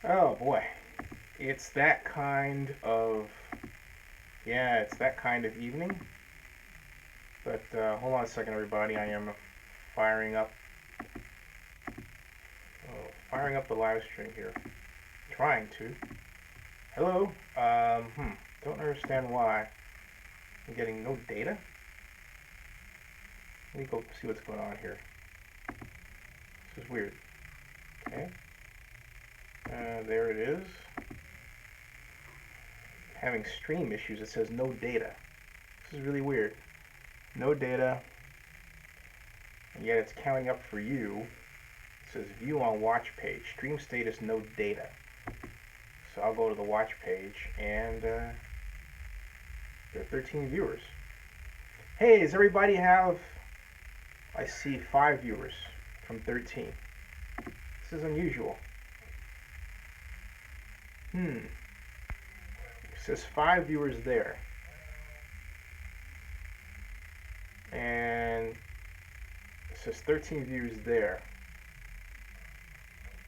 Oh boy, it's that kind of it's that kind of evening. But hold on a second, everybody. I am firing up, firing up the live stream here. Trying to. Hello. Don't understand why I'm getting no data. Let me go see what's going on here. This is weird. Okay. There it is. Having stream issues. It says no data. This is really weird. No data. And yet it's counting up for you. It says view on watch page. Stream status no data. So I'll go to the watch page and there are 13 viewers. Hey, does everybody have... I see 5 viewers from 13. This is unusual. It says 5 viewers there. And it says 13 views there.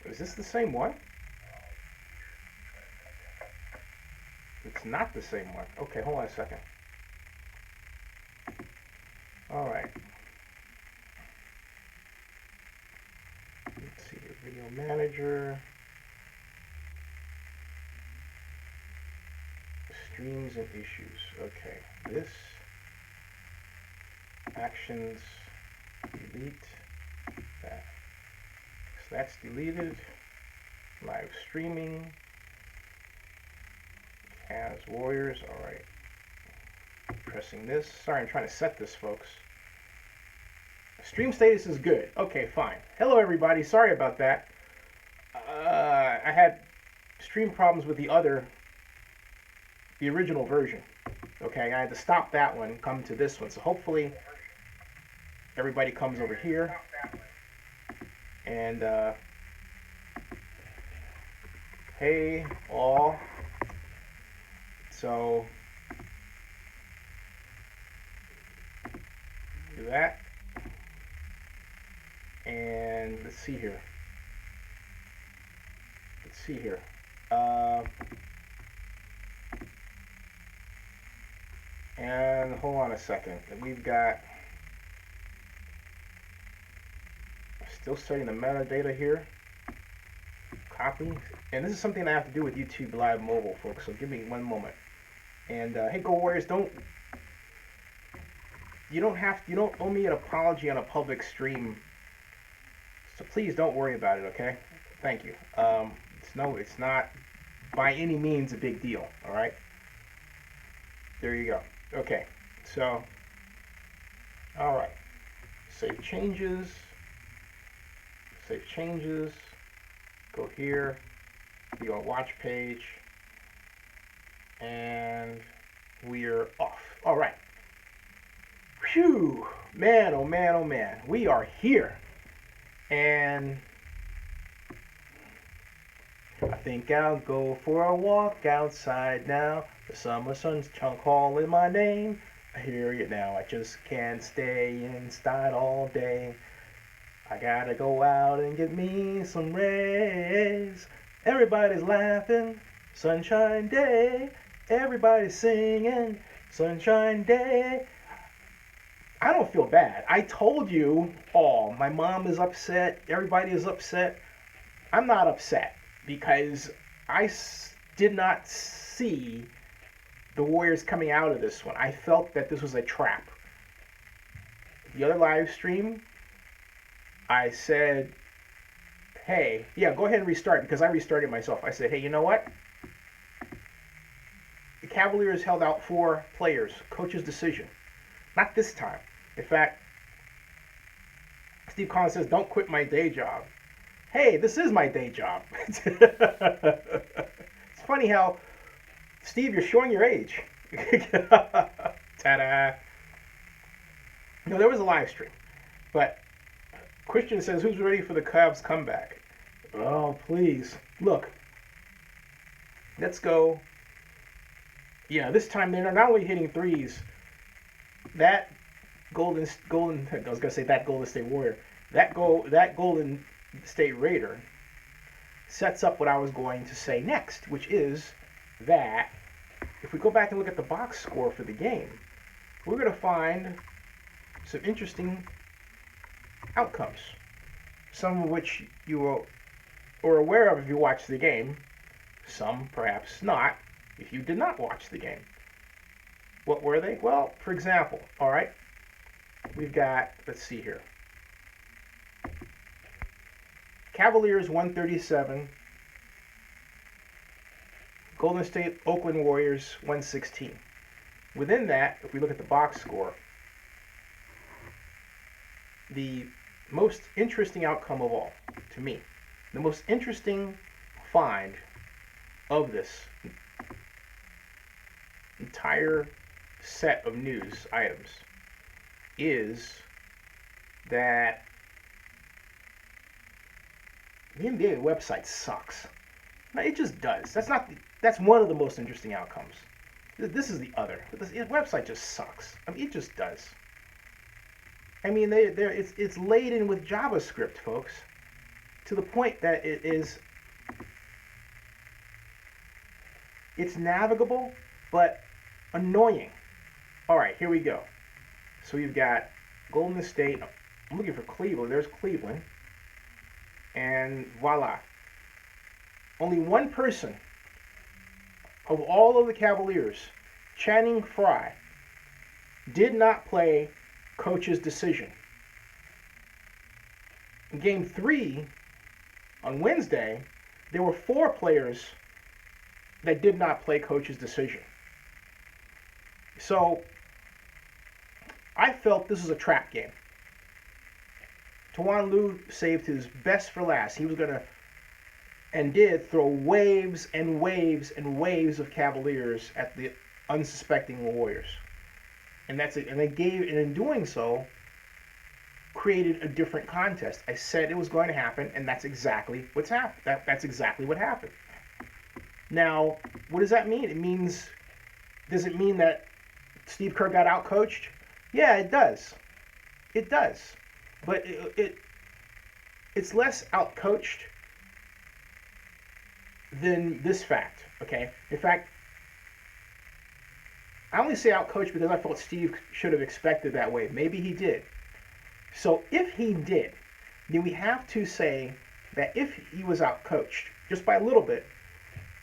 Is this the same one? It's not the same one. Okay, hold on a second. Alright. Let's see here. Video manager. Streams and issues. Okay. This. Actions. Delete. That. So that's deleted. Live streaming. As Warriors. Alright. Pressing this. Sorry, I'm trying to set this, folks. Stream status is good. Okay, fine. Hello, everybody. Sorry about that. I had stream problems with the original version. Okay, I had to stop that one, come to this one. So hopefully everybody comes over here. And, hey, all. So, do that. And let's see here. And hold on a second. We've got still setting the metadata here. Copy. And this is something I have to do with YouTube Live Mobile, folks. So give me one moment. And hey, Go Warriors, you don't owe me an apology on a public stream. So please don't worry about it, okay? Thank you. It's not by any means a big deal, all right? There you go. Okay, so, all right. Save changes. Go here. Be on watch page. And we're off. All right. Phew. Man, oh man, oh man. We are here. And I think I'll go for a walk outside now. The summer sun's calling my name. I hear it now. I just can't stay inside all day. I gotta go out and get me some rays. Everybody's laughing. Sunshine day. Everybody's singing. Sunshine day. I don't feel bad. I told you all, my mom is upset, everybody is upset. I'm not upset because I did not see the Warriors coming out of this one. I felt that this was a trap. The other live stream, I said, hey, yeah, go ahead and restart because I restarted myself. I said, hey, you know what? The Cavaliers held out 4 players, coach's decision. Not this time. In fact, Steve Collins says, don't quit my day job. Hey, this is my day job. It's funny how, Steve, you're showing your age. Ta-da. No, there was a live stream. But Christian says, who's ready for the Cavs comeback? Oh, please. Look. Let's go. Yeah, this time they're not only hitting threes. That Golden, I was gonna say that Golden State Warrior. That Golden State Raider sets up what I was going to say next, which is that if we go back and look at the box score for the game, we're going to find some interesting outcomes, some of which you are aware of if you watch the game, some perhaps not if you did not watch the game. What were they? Well, for example, all right, we've got, let's see here, Cavaliers 137, Golden State Oakland Warriors 116. Within that, if we look at the box score, the most interesting outcome of all, to me, the most interesting find of this entire set of news items is that the NBA website sucks. No, it just does. That's one of the most interesting outcomes. This is the other. The website just sucks. I mean, it just does. I mean, it's laden with JavaScript, folks, to the point that it's navigable, but annoying. All right, here we go. So we've got Golden State. I'm looking for Cleveland. There's Cleveland. And voila. Only one person of all of the Cavaliers, Channing Frye, did not play coach's decision. In Game 3, on Wednesday, there were 4 players that did not play coach's decision. So, I felt this was a trap game. Tyronn Lue saved his best for last. He was going to, and did, throw waves and waves and waves of Cavaliers at the unsuspecting Warriors. And that's it. And in doing so, created a different contest. I said it was going to happen, and that's exactly what's happened. That's exactly what happened. Now, what does that mean? Does it mean that Steve Kerr got outcoached? Yeah, it does. It does. But it's less outcoached than this fact, okay? In fact, I only say outcoached because I felt Steve should have expected that way. Maybe he did. So if he did, then we have to say that if he was outcoached, just by a little bit,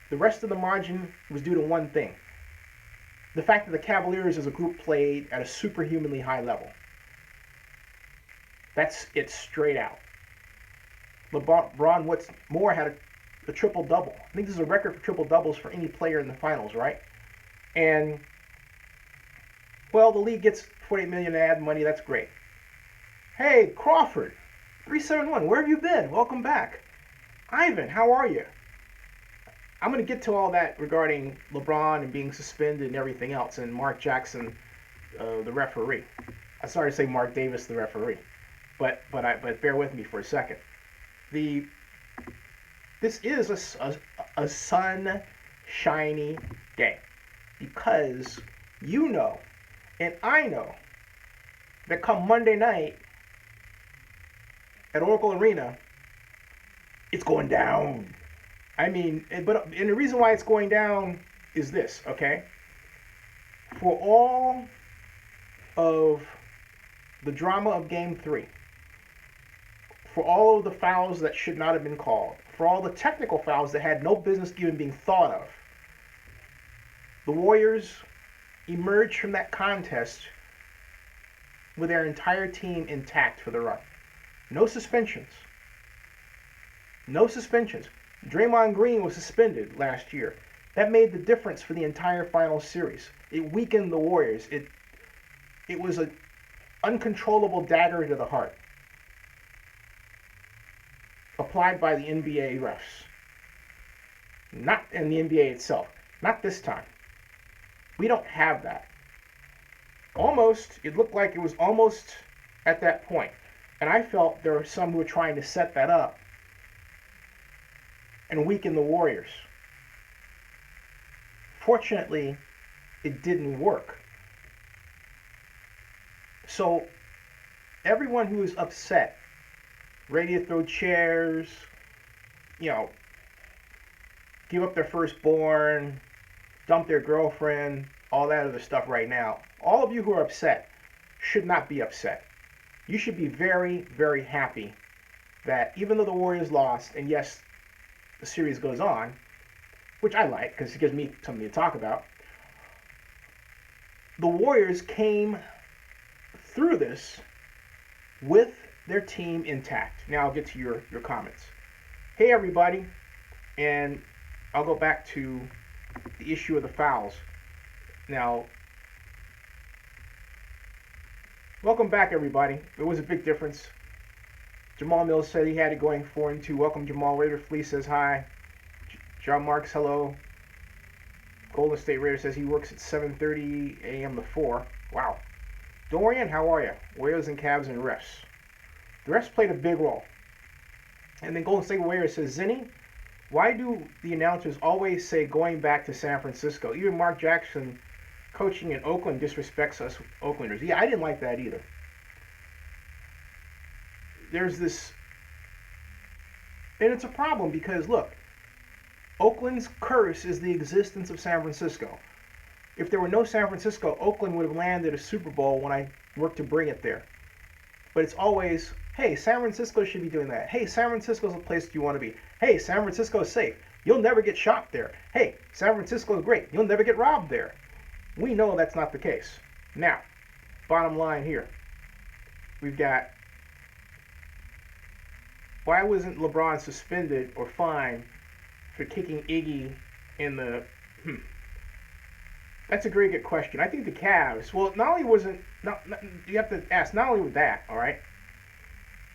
the rest of the margin was due to one thing. The fact that the Cavaliers as a group played at a superhumanly high level. That's it straight out. LeBron what's more had a triple-double. I think this is a record for triple-doubles for any player in the finals, right? And, well, the league gets $48 million ad money. That's great. Hey, Crawford, 371, where have you been? Welcome back. Ivan, how are you? I'm going to get to all that regarding LeBron and being suspended and everything else, and Mark Jackson, the referee. I'm sorry to say Mark Davis, the referee, but bear with me for a second. This is a sunshiny day because you know, and I know, that come Monday night at Oracle Arena, it's going down. I mean, and the reason why it's going down is this, okay? For all of the drama of Game 3, for all of the fouls that should not have been called, for all the technical fouls that had no business even being thought of, the Warriors emerged from that contest with their entire team intact for the run. No suspensions. No suspensions. Draymond Green was suspended last year. That made the difference for the entire final series. It weakened the Warriors. It was an uncontrollable dagger to the heart applied by the NBA refs. Not in the NBA itself. Not this time. We don't have that. It looked like it was almost at that point. And I felt there were some who were trying to set that up and weaken the Warriors. Fortunately, it didn't work. So, everyone who is upset, ready to throw chairs, give up their firstborn, dump their girlfriend, all that other stuff right now. All of you who are upset should not be upset. You should be very, very happy that even though the Warriors lost, and yes, the series goes on, which I like because it gives me something to talk about, the Warriors came through this with their team intact. Now I'll get to your comments. Hey everybody, and I'll go back to the issue of the fouls. Now, welcome back everybody. It was a big difference. Jamal Mills said he had it going 4-2. Welcome Jamal. Raider Flea says hi. John Marks, hello. Golden State Raider says he works at 7:30 a.m. to 4. Wow. Dorian, how are you? Whales and Cavs and refs. The refs played a big role. And then Golden State Warriors says, Zinni, why do the announcers always say going back to San Francisco? Even Mark Jackson coaching in Oakland disrespects us Oaklanders. Yeah, I didn't like that either. There's this, and it's a problem because, look, Oakland's curse is the existence of San Francisco. If there were no San Francisco, Oakland would have landed a Super Bowl when I worked to bring it there. But it's always, hey, San Francisco should be doing that. Hey, San Francisco's a place you want to be. Hey, San Francisco's safe. You'll never get shot there. Hey, San Francisco's great. You'll never get robbed there. We know that's not the case. Now, bottom line here. We've got, why wasn't LeBron suspended or fined for kicking Iggy in the... That's a very good question. I think the Cavs, well, not only wasn't, you have to ask, not only with that, all right?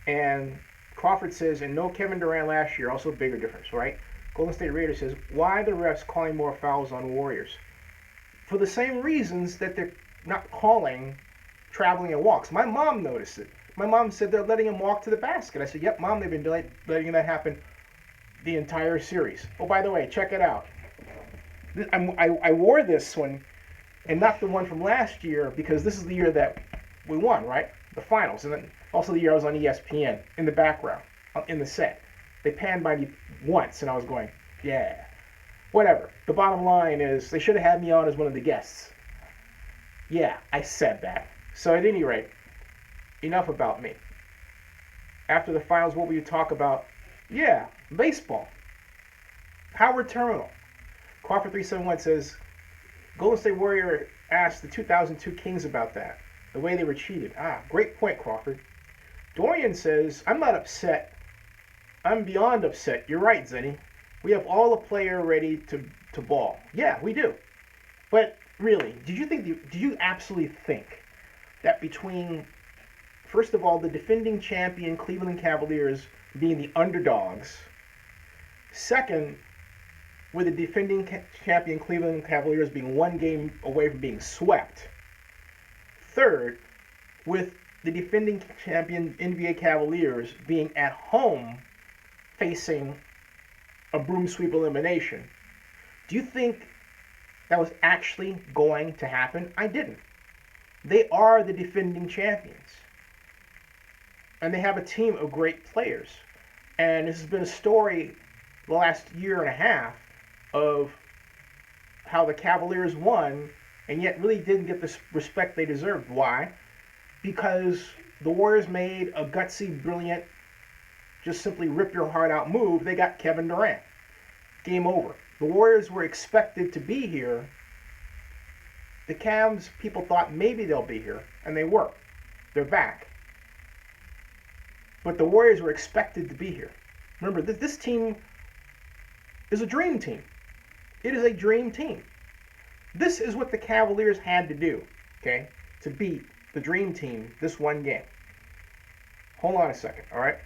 And Crawford says, and no Kevin Durant last year, also a bigger difference, right? Golden State Raiders says, why are the refs calling more fouls on Warriors? For the same reasons that they're not calling traveling and walks. My mom noticed it. My mom said they're letting him walk to the basket. I said, yep, Mom, they've been letting that happen the entire series. Oh, by the way, check it out. I wore this one, and not the one from last year, because this is the year that we won, right? The finals. And then also the year I was on ESPN in the background, in the set. They panned by me once, and I was going, yeah. Whatever. The bottom line is they should have had me on as one of the guests. Yeah, I said that. So at any rate, enough about me. After the finals, what will you talk about? Yeah, baseball. Howard Terminal. Crawford 371 says, Golden State Warrior asked the 2002 Kings about that, the way they were cheated. Ah, great point, Crawford. Dorian says, I'm not upset. I'm beyond upset. You're right, Zenny. We have all the player ready to ball. Yeah, we do. But really, do you absolutely think that between, first of all, the defending champion Cleveland Cavaliers being the underdogs, second, with the defending champion Cleveland Cavaliers being one game away from being swept, third, with the defending champion NBA Cavaliers being at home facing a broom sweep elimination, do you think that was actually going to happen? I didn't. They are the defending champions. And they have a team of great players. And this has been a story the last year and a half of how the Cavaliers won and yet really didn't get the respect they deserved. Why? Because the Warriors made a gutsy, brilliant, just simply rip your heart out move. They got Kevin Durant. Game over. The Warriors were expected to be here. The Cavs, people thought maybe they'll be here, and they were. They're back. But the Warriors were expected to be here. Remember, this team is a dream team. It is a dream team. This is what the Cavaliers had to do, okay, to beat the dream team this one game. Hold on a second, all right?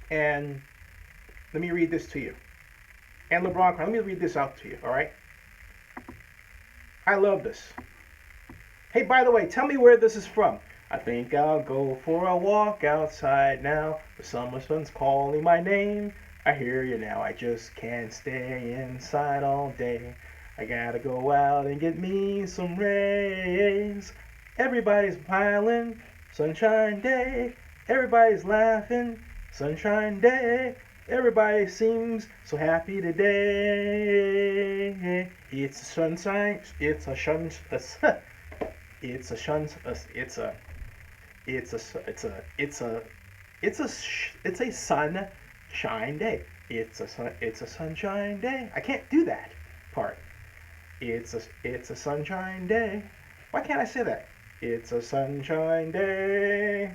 And let me read this to you. And LeBron, let me read this out to you, all right? I love this. Hey, by the way, tell me where this is from. I think I'll go for a walk outside now. The summer sun's calling my name. I hear you now. I just can't stay inside all day. I gotta go out and get me some rays. Everybody's smiling, sunshine day. Everybody's laughing, sunshine day. Everybody seems so happy today. It's a sunshine. It's a shun. It's a shun. It's a. It's a. It's a. It's a. It's a. It's a sunshine day. It's a sun. It's a sunshine day. I can't do that part. It's a. It's a sunshine day. Why can't I say that? It's a sunshine day.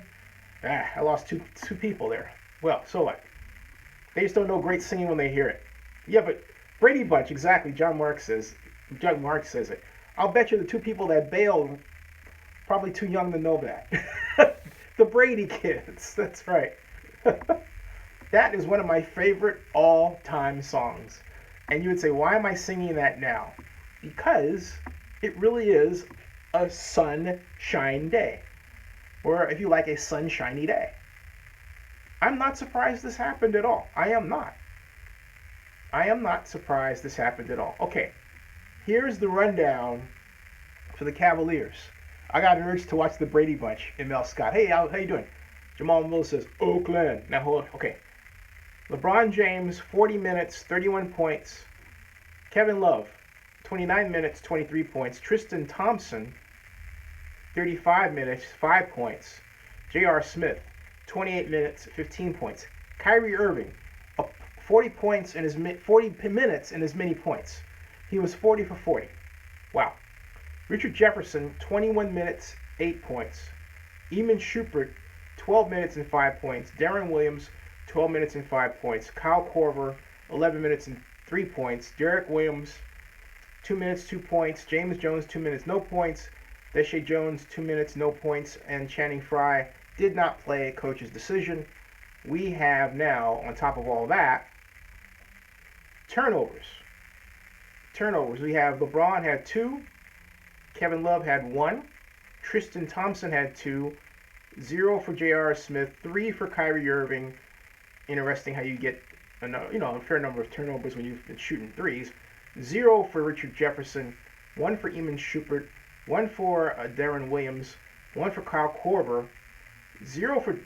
Ah, I lost two people there. Well, so what? They just don't know great singing when they hear it. Yeah, but Brady Bunch, exactly. John Mark says it. I'll bet you the two people that bailed probably too young to know that. The Brady kids. That's right. That is one of my favorite all-time songs. And you would say, why am I singing that now? Because it really is a sunshine day. Or if you like, a sunshiny day. I'm not surprised this happened at all. I am not. I am not surprised this happened at all. Okay, here's the rundown for the Cavaliers. I got an urge to watch the Brady Bunch in Mel Scott. Hey, how you doing? Jamal Miller says, Oakland. Now hold on. Okay. LeBron James, 40 minutes, 31 points. Kevin Love, 29 minutes, 23 points. Tristan Thompson, 35 minutes, 5 points. J.R. Smith, 28 minutes, 15 points. Kyrie Irving, 40 points in his 40 minutes and as many points. He was 40 for 40. Wow. Richard Jefferson, 21 minutes, 8 points. Eamon Schubert, 12 minutes and 5 points. Darren Williams, 12 minutes and 5 points. Kyle Korver, 11 minutes and 3 points. Derek Williams, 2 minutes, 2 points. James Jones, 2 minutes, no points. Deshae Jones, 2 minutes, no points. And Channing Frye did not play, coach's decision. We have now, on top of all that, turnovers. We have LeBron had 2. Kevin Love had 1. Tristan Thompson had 2. 0 for J.R. Smith. 3 for Kyrie Irving. Interesting how you get a fair number of turnovers when you've been shooting threes. 0 for Richard Jefferson. 1 for Eamon Schubert. 1 for Darren Williams. 1 for Kyle Korver. 0 for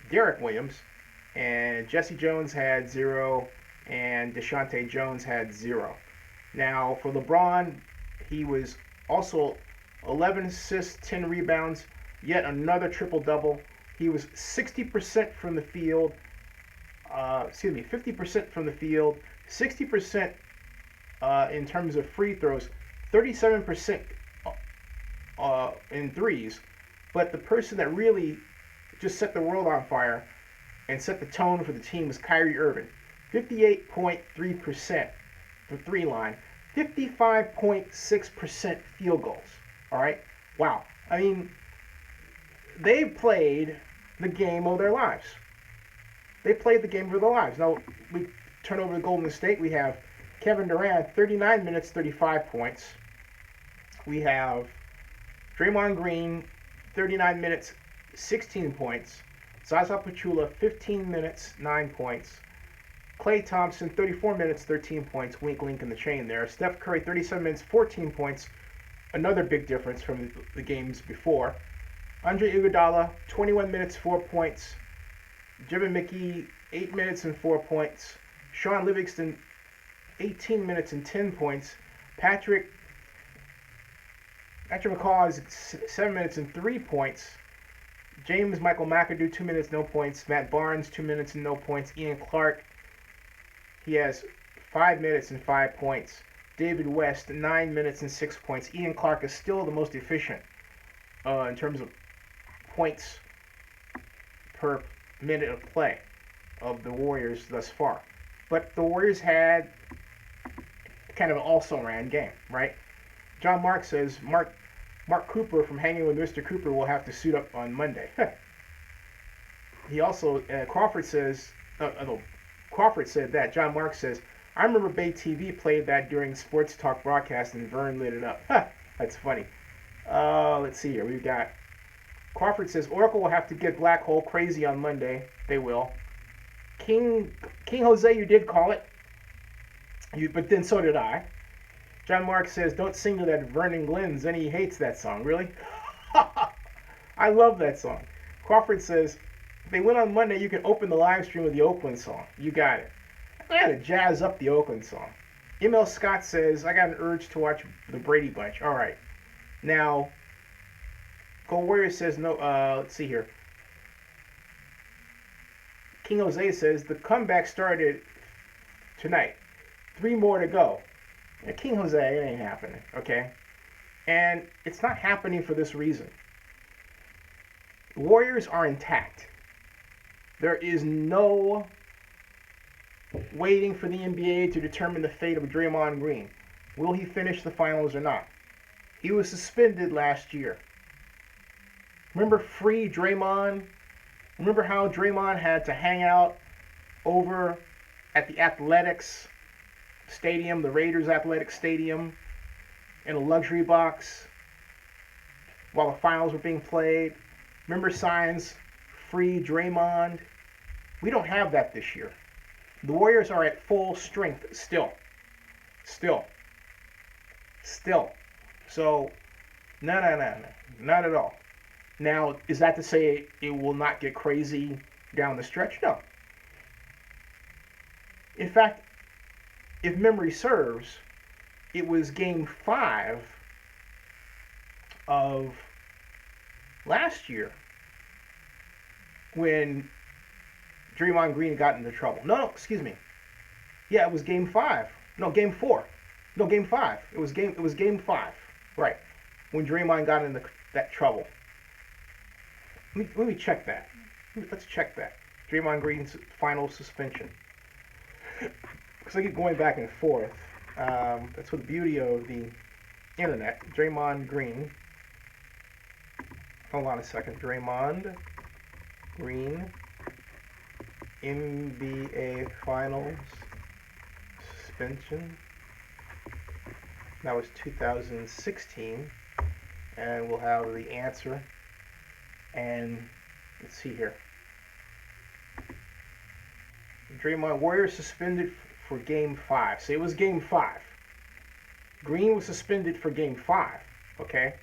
Derek Williams. And Jesse Jones had 0. And Deshaunte Jones had 0. Now, for LeBron, he was also 11 assists, 10 rebounds, yet another triple-double. He was 60% from the field, 50% from the field, 60% in terms of free throws, 37% in threes. But the person that really just set the world on fire and set the tone for the team was Kyrie Irving. 58.3% from three line, 55.6% field goals. All right? Wow. I mean, they played the game of their lives. They played the game of their lives. Now, we turn over to Golden State. We have Kevin Durant, 39 minutes, 35 points. We have Draymond Green, 39 minutes, 16 points. Zaza Pachulia, 15 minutes, 9 points. Klay Thompson, 34 minutes, 13 points. Wink, link in the chain there. Steph Curry, 37 minutes, 14 points. Another big difference from the games before. Andre Iguodala, 21 minutes, 4 points. Jevon McGee, 8 minutes and 4 points. Sean Livingston, 18 minutes and 10 points. Patrick McCaw is 7 minutes and 3 points. James Michael McAdoo, 2 minutes, no points. Matt Barnes, 2 minutes and no points. Ian Clark, he has 5 minutes and 5 points. David West, 9 minutes and 6 points. Ian Clark is still the most efficient in terms of points per minute of play of the Warriors thus far. But the Warriors had kind of an also-ran game, right? John Mark says Mark Cooper from Hanging with Mr. Cooper will have to suit up on Monday. He also, Crawford said that. John Mark says, I remember Bay TV played that during sports talk broadcast and Vern lit it up. That's funny. Let's see here. We've got Crawford says Oracle will have to get Black Hole crazy on Monday. They will. King Jose, you did call it. But then so did I. John Mark says, don't sing to that Vernon Glenn. Zenny hates that song. Really? I love that song. Crawford says, They win on Monday. You can open the live stream with the Oakland song. You got it. I gotta jazz up the Oakland song. ML Scott says, I got an urge to watch the Brady Bunch. All right. Now, Gold Warrior says, no, let's see here. King Jose says, the comeback started tonight. 3 more to go. Now, King Jose, it ain't happening, okay? And it's not happening for this reason. The Warriors are intact. There is no waiting for the NBA to determine the fate of Draymond Green. Will he finish the finals or not? He was suspended last year. Remember free Draymond? Remember how Draymond had to hang out over at the Athletics Stadium, the Raiders Athletic Stadium, in a luxury box while the finals were being played? Remember signs, free Draymond? We don't have that this year. The Warriors are at full strength still. Still. So, no, not at all. Now, is that to say it will not get crazy down the stretch? No. In fact, if memory serves, it was game 5 of last year when Draymond Green got into trouble. No, excuse me. Yeah, it was game 5. No, game 4. No, game 5. It was game 5. Right. When Draymond got into that trouble. Let me check that. Let's check that. Draymond Green's final suspension. Because I keep going back and forth. That's what the beauty of the internet. Draymond Green. Hold on a second. Draymond Green. NBA Finals suspension. That was 2016. And we'll have the answer. And let's see here. Draymond, Warriors suspended for game 5. So it was game 5. Green was suspended for game 5. Okay?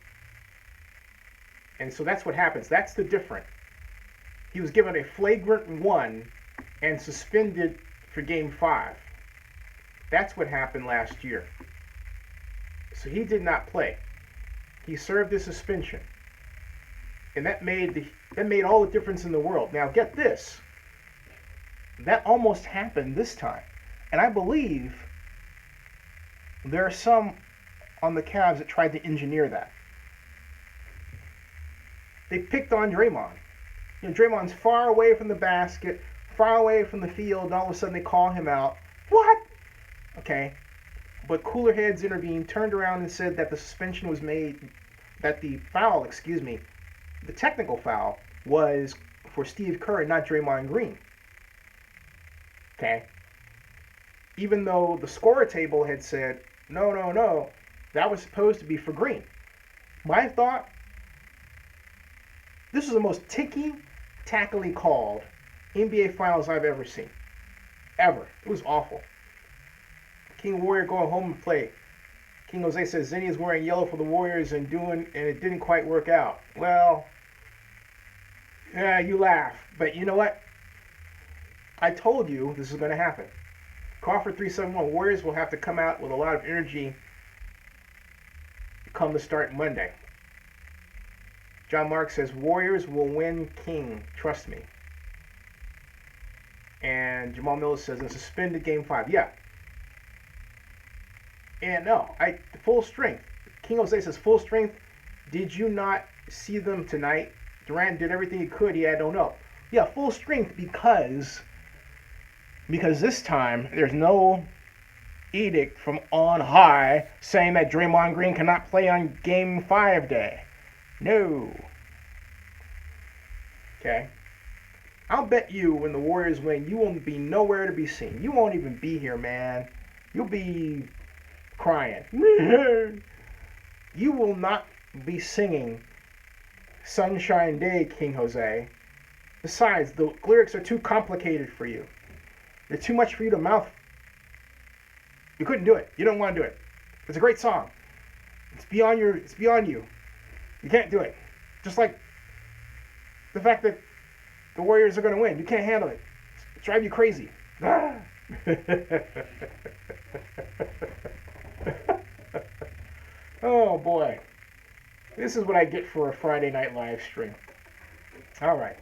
And so that's what happens. That's the difference. He was given a flagrant 1 and suspended for game 5. That's what happened last year. So he did not play. He served his suspension. And that made all the difference in the world. Now get this. That almost happened this time. And I believe there are some on the Cavs that tried to engineer that. They picked on Draymond. You know, Draymond's far away from the basket, far away from the field, and all of a sudden they call him out. What? Okay. But cooler heads intervened, turned around and said that the suspension was made, that the foul, the technical foul was for Steve Kerr and not Draymond Green. Okay? Even though the scorer table had said, no, that was supposed to be for Green. My thought, this was the most ticky-tackily called NBA Finals I've ever seen. Ever. It was awful. King Warrior going home and play. King Jose says Zinni is wearing yellow for the Warriors and it didn't quite work out. Well, yeah, you laugh. But you know what? I told you this is going to happen. Crawford 371, Warriors will have to come out with a lot of energy come the start Monday. John Mark says Warriors will win King. Trust me. And Jamal Miller says in suspended game 5. Yeah. And no, full strength. King Jose says full strength. Did you not see them tonight? Durant did everything he could. He had no help. Yeah, full strength because this time there's no edict from on high saying that Draymond Green cannot play on game 5 day. No. Okay. I'll bet you when the Warriors win, you won't be nowhere to be seen. You won't even be here, man. You'll be crying. You will not be singing Sunshine Day, King Jose. Besides, the lyrics are too complicated for you. They're too much for you to mouth. You couldn't do it. You don't want to do it. It's a great song. It's beyond you. You can't do it. Just like the fact that The Warriors are going to win. You can't handle it. It's drive you crazy. Ah. Oh boy. This is what I get for a Friday night live stream. All right.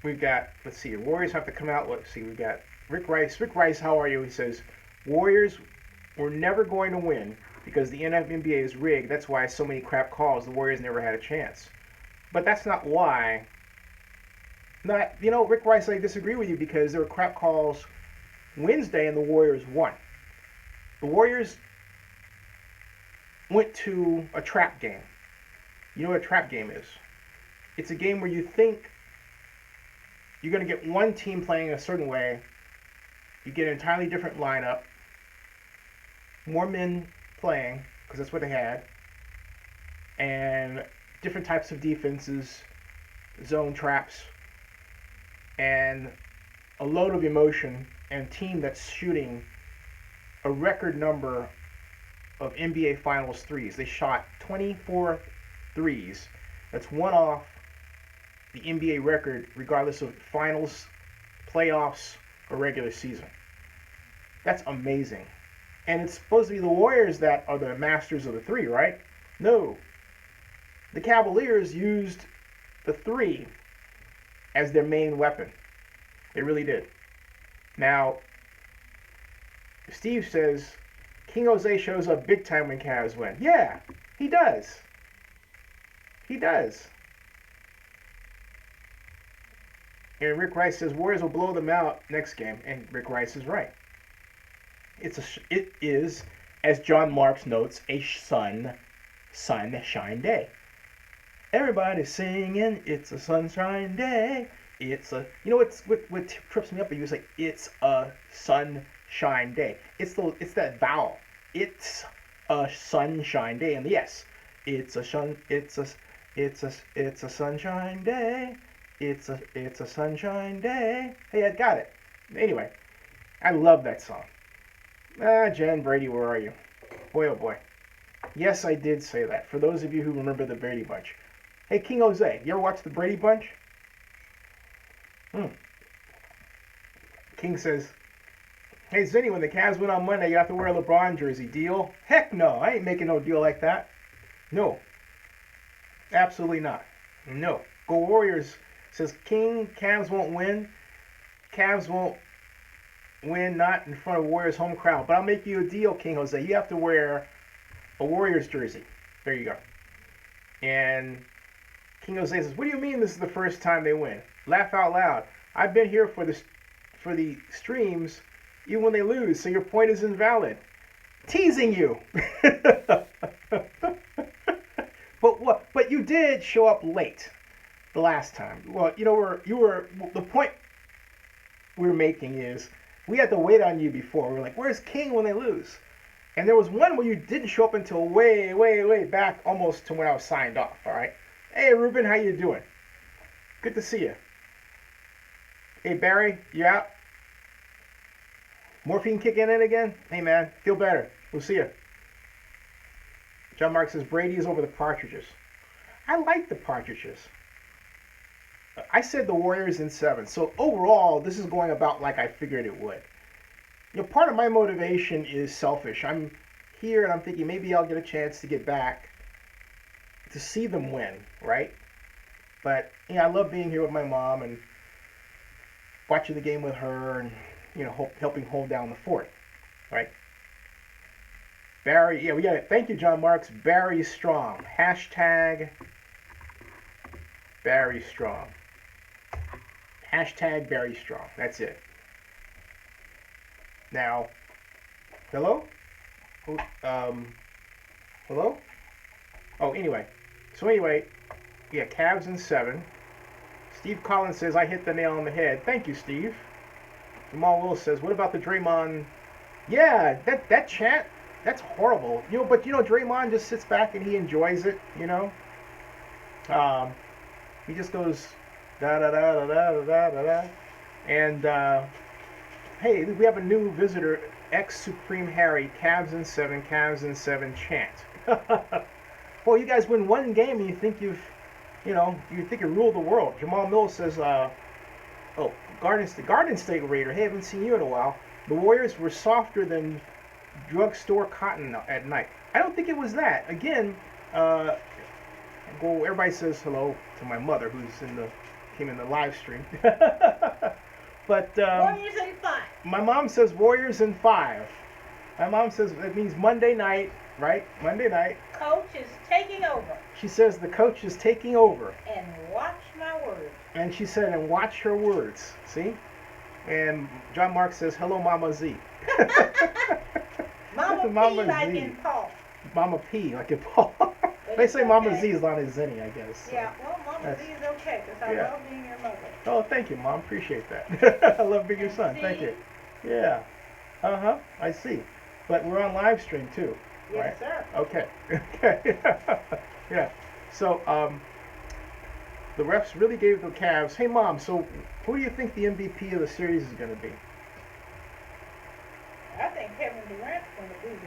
We've got, let's see, Warriors have to come out. Let's see, we've got Rick Rice. Rick Rice, how are you? He says, Warriors were never going to win because the NBA is rigged. That's why so many crap calls. The Warriors never had a chance. But that's not why. Rick Rice, I disagree with you because there were crap calls Wednesday and the Warriors won. The Warriors went to a trap game. You know what a trap game is? It's a game where you think you're going to get one team playing a certain way. You get an entirely different lineup. More men playing, because that's what they had. And different types of defenses, zone traps, and a load of emotion, and a team that's shooting a record number of NBA Finals threes. They shot 24 threes. That's one off the NBA record, regardless of finals, playoffs, or regular season. That's amazing. And it's supposed to be the Warriors that are the masters of the three, right? No. The Cavaliers used the three as their main weapon. They really did. Now, Steve says, King Jose shows up big time when Cavs win. Yeah, he does. He does. And Rick Rice says Warriors will blow them out next game, and Rick Rice is right. It is, as John Marks notes, a sunshine day. Everybody's singing, it's a sunshine day. It's a, what trips me up? You say it's a sunshine day. It's that vowel. It's a sunshine day, and yes, it's a sunshine day. It's a sunshine day. Hey, I got it. Anyway, I love that song. Jen Brady, where are you? Boy, oh boy. Yes, I did say that. For those of you who remember the Brady Bunch. Hey, King Jose, you ever watch the Brady Bunch? King says, hey, Zinni, when the Cavs win on Monday, you have to wear a LeBron jersey. Deal? Heck no. I ain't making no deal like that. No. Absolutely not. No. Go Warriors. Says King, Cavs won't win. Cavs won't win, not in front of Warriors home crowd. But I'll make you a deal, King Jose. You have to wear a Warriors jersey. There you go. And King Jose says, what do you mean this is the first time they win? Laugh out loud. I've been here for the streams even when they lose, so your point is invalid. Teasing you. But you did show up late the last time. Well, the point we're making is we had to wait on you before. We're like, where's King when they lose? And there was one where you didn't show up until way, way, way back, almost to when I was signed off, all right? Hey, Ruben, how you doing? Good to see you. Hey, Barry, you out? Morphine kicking in again? Hey, man, feel better. We'll see you. John Mark says Brady is over the Partridges. I like the Partridges. I said the Warriors in 7. So overall, this is going about like I figured it would. Part of my motivation is selfish. I'm here and I'm thinking maybe I'll get a chance to get back to see them win, right? But I love being here with my mom and watching the game with her and helping hold down the fort, right? Barry, we got it. Thank you, John Marks. Barry Strong. Hashtag Barry Strong. Hashtag Barry Strong. That's it. Now, hello? Hello? Oh, anyway. So Cavs in 7. Steve Collins says, I hit the nail on the head. Thank you, Steve. Jamal Willis says, what about the Draymond? Yeah, that chant, that's horrible. But Draymond just sits back and he enjoys it, He just goes, da-da-da-da-da-da-da-da. And, hey, we have a new visitor, ex-Supreme Harry, Cavs in 7 chant. Well, you guys win one game and you think you've you think you rule the world. Jamal Mills says, oh, Garden State Raider. Hey, haven't seen you in a while. The Warriors were softer than drugstore cotton at night. I don't think it was that. Again, uh, everybody says hello to my mother who's came in the live stream. But Warriors in 5. my mom says Warriors in 5. My mom says it means Monday night, right? Monday night. Coach is taking over. She says the coach is taking over. And watch my words. And she said, and watch her words. See? And John Mark says, hello, Mama Z. Mama Mama P like Z. in Paul. Mama P, like in Paul. They say Mama Z is not as Zenny, I guess. So. Yeah, well, Mama Z is okay because I love being your mother. Oh, thank you, Mom. Appreciate that. I love being your son. Thank you. Yeah. Uh-huh. I see. But we're on live stream, too. Yes, right? sir. Okay. Okay. Yeah. So, the refs really gave the Cavs. Hey, Mom, so who do you think the MVP of the series is going to be? I think Kevin Durant's going to be the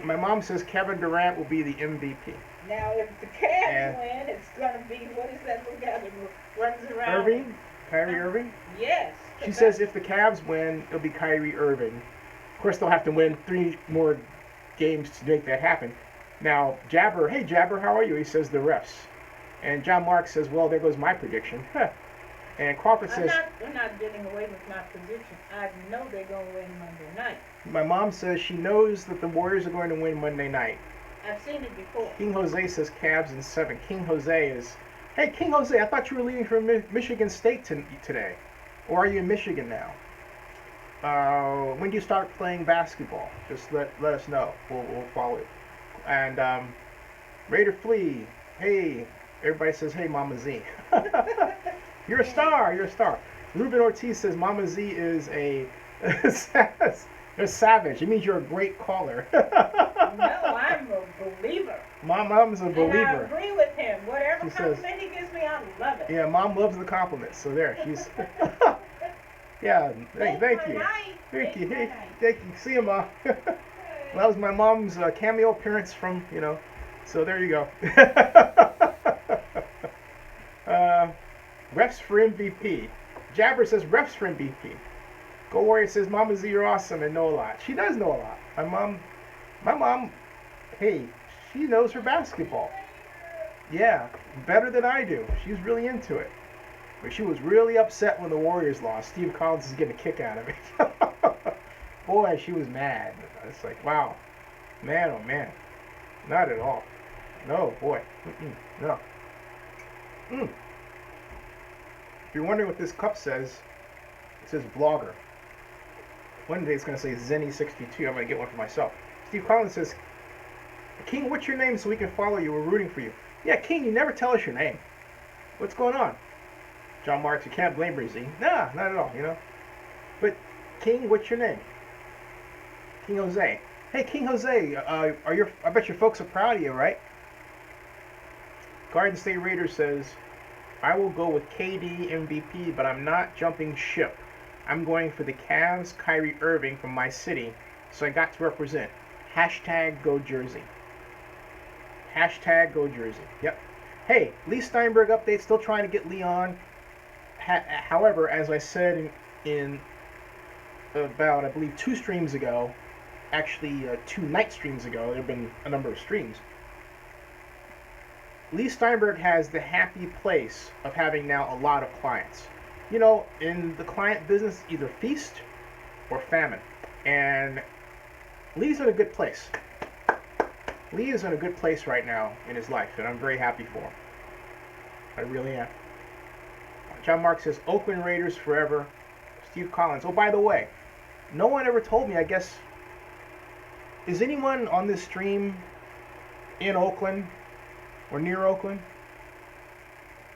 MVP. My mom says Kevin Durant will be the MVP. Now, if the Cavs win, it's going to be, what is that little guy that runs around? Irving? Kyrie Irving? Yes. She says if the Cavs win, it'll be Kyrie Irving. Of course, they'll have to win 3 more games to make that happen. Now, Jabber, hey Jabber, how are you? He says the refs. And John Mark says, well, there goes my prediction. And Crawford says, we're not getting away with my prediction. I know they're going to win Monday night. my mom says she knows that the Warriors are going to win Monday night. I've seen it before. King Jose says Cavs in 7. King Jose is, hey King Jose, I thought you were leaving for Michigan State today. Or are you in Michigan now? When do you start playing basketball? Just let us know. We'll follow it. And Raider Flea, hey, everybody says, hey, Mama Z. You're a star. You're a star. Ruben Ortiz says Mama Z is a savage. It means you're a great caller. No, I'm a believer. Mom's a believer. And I agree with him. Whatever She compliment he gives me, I love it. Yeah, Mom loves the compliments. So there, she's. Yeah, thank you. Thank you. Hey, thank you. See you, Mom. That was my mom's cameo appearance from, so there you go. Refs for MVP. Jabber says refs for MVP. Go Warrior says Mama Z, you're awesome and know a lot. She does know a lot. My mom, hey, she knows her basketball. Yeah, better than I do. She's really into it. But she was really upset when the Warriors lost. Steve Collins is getting a kick out of it. Boy, she was mad. It's like, wow. Man, oh man. Not at all. No, boy. No. If you're wondering what this cup says, it says vlogger. One day it's going to say Zenny62. I'm going to get one for myself. Steve Collins says, King, what's your name so we can follow you? We're rooting for you. Yeah, King, you never tell us your name. What's going on? John Marks, you can't blame her, Z. Nah, not at all, But, King, what's your name? King Jose. Hey, King Jose, I bet your folks are proud of you, right? Garden State Raider says, I will go with KD MVP, but I'm not jumping ship. I'm going for the Cavs, Kyrie Irving from my city, so I got to represent. Hashtag Go Jersey. Hashtag Go Jersey. Yep. Hey, Lee Steinberg update, still trying to get Leon. However, as I said in about, I believe, 2 streams ago, actually 2 night streams ago, there have been a number of streams, Lee Steinberg has the happy place of having now a lot of clients. In the client business, either feast or famine. And Lee's in a good place. Lee is in a good place right now in his life, and I'm very happy for him. I really am. John Mark says, Oakland Raiders forever. Steve Collins. Oh, by the way, no one ever told me, I guess, is anyone on this stream in Oakland or near Oakland?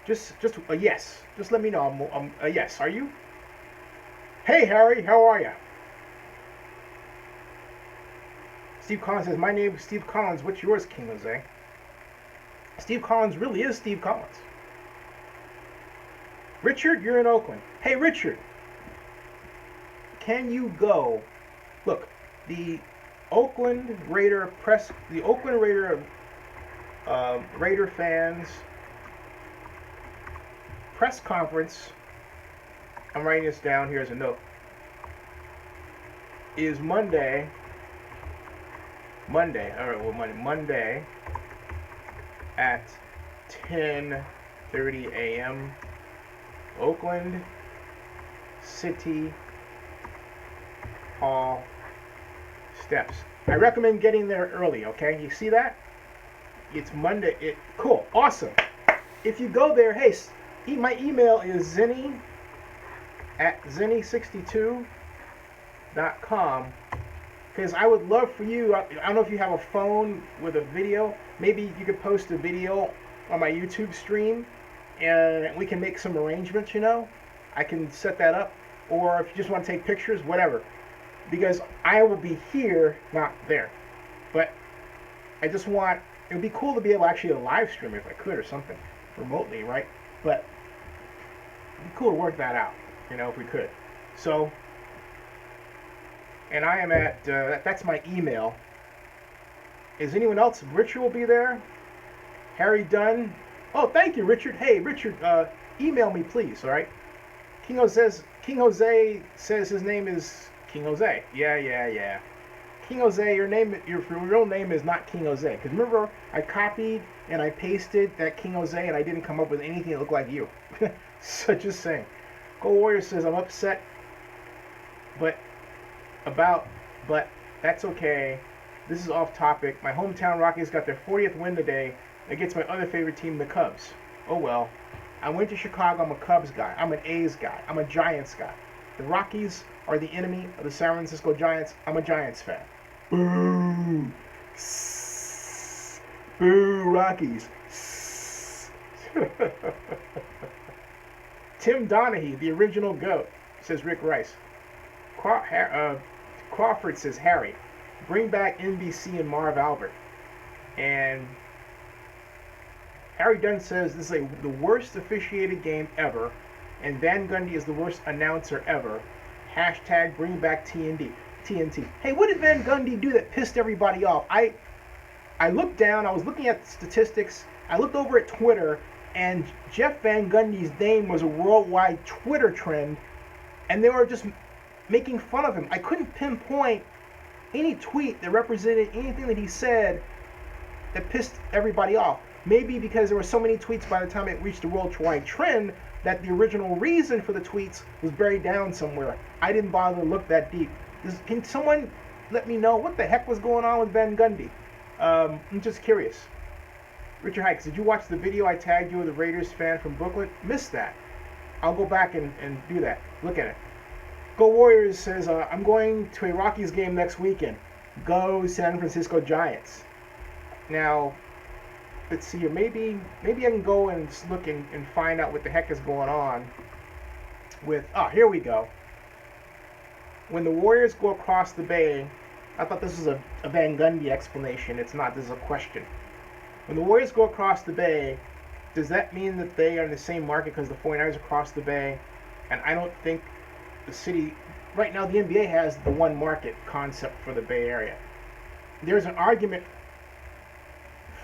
Just a yes. Just let me know. I'm a yes. Are you? Hey, Harry. How are you? Steve Collins says, my name is Steve Collins. What's yours, King Jose? Steve Collins really is Steve Collins. Richard, you're in Oakland. Hey, Richard. Can you go? Look, the Oakland Raider press, the Oakland Raider Raider fans press conference, I'm writing this down here as a note, is Monday, Monday at 10:30 a.m. Oakland City Hall steps. I recommend getting there early, okay? You see that? It's Monday. Cool. Awesome. If you go there, hey, my email is zinny@zinny62.com, because I would love for you, I don't know if you have a phone with a video, maybe you could post a video on my YouTube stream and we can make some arrangements, I can set that up. Or if you just want to take pictures, whatever. Because I will be here, not there. But I just want, it would be cool to be able to actually live stream if I could or something remotely, right? But it'd be cool to work that out, if we could. So, and I am at, that's my email. Is anyone else? Richard will be there. Harry Dunn. Oh, thank you, Richard. Hey, Richard, email me, please, all right? King Jose says his name is King Jose. Yeah. King Jose, your real name is not King Jose. Because remember, I copied and I pasted that King Jose and I didn't come up with anything that looked like you. So just saying. Go Warriors says, I'm upset, but that's okay. This is off topic. My hometown Rockies got their 40th win today against my other favorite team, the Cubs. Oh well. I went to Chicago. I'm a Cubs guy. I'm an A's guy. I'm a Giants guy. The Rockies are the enemy of the San Francisco Giants. I'm a Giants fan. Boo! Boo, Rockies. Tim Donaghy, the original GOAT, says Rick Rice. Crawford says, Harry, bring back NBC and Marv Albert. And Harry Dunn says this is the worst officiated game ever, and Van Gundy is the worst announcer ever. Hashtag bring back TNT. Hey, what did Van Gundy do that pissed everybody off? I looked down, I was looking at the statistics, I looked over at Twitter, and Jeff Van Gundy's name was a worldwide Twitter trend, and they were just making fun of him. I couldn't pinpoint any tweet that represented anything that he said that pissed everybody off. Maybe because there were so many tweets by the time it reached the worldwide trend that the original reason for the tweets was buried down somewhere. I didn't bother to look that deep. Can someone let me know what the heck was going on with Van Gundy? I'm just curious. Richard Hikes, did you watch the video I tagged you with a Raiders fan from Brooklyn? Missed that. I'll go back and do that. Look at it. Go Warriors says, I'm going to a Rockies game next weekend. Go San Francisco Giants. Now, let's see here. Maybe I can go and look and find out what the heck is going on with... here we go. When the Warriors go across the bay... I thought this was a Van Gundy explanation. It's not. This is a question. When the Warriors go across the bay, does that mean that they are in the same market because the 49ers across the bay? And I don't think the city... Right now, the NBA has the one market concept for the Bay Area. There's an argument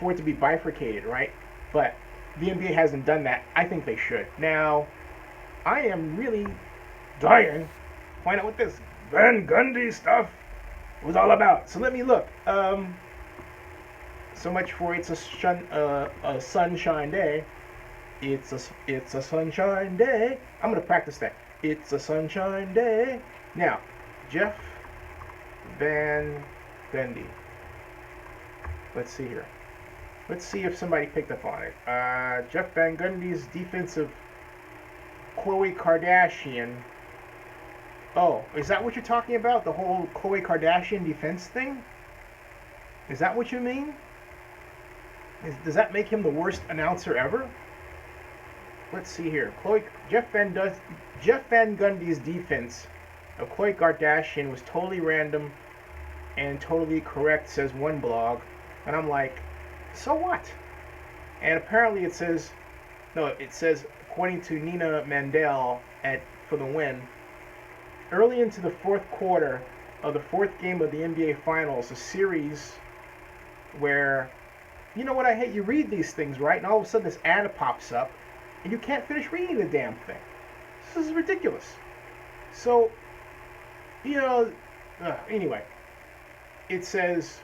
for it to be bifurcated, right? But the NBA hasn't done that. I think they should. Now, I am really dying to find out what this Van Gundy stuff was all about. So let me look. So much for it's a sunshine day. It's a sunshine day. I'm gonna practice that. It's a sunshine day. Now, Jeff Van Gundy. Let's see here. Let's see if somebody picked up on it. Jeff Van Gundy's defensive Khloe Kardashian. Oh, is that what you're talking about? The whole Khloe Kardashian defense thing? Is that what you mean? Does that make him the worst announcer ever? Let's see here. Jeff Van Gundy's defense of Khloe Kardashian was totally random and totally correct, says one blog. And I'm like, so what? And apparently it says, according to Nina Mandel for the win, early into the fourth quarter of the fourth game of the NBA Finals, a series where, you know what I hate? You read these things, right? And all of a sudden this ad pops up, and you can't finish reading the damn thing. This is ridiculous. So, you know, anyway, it says,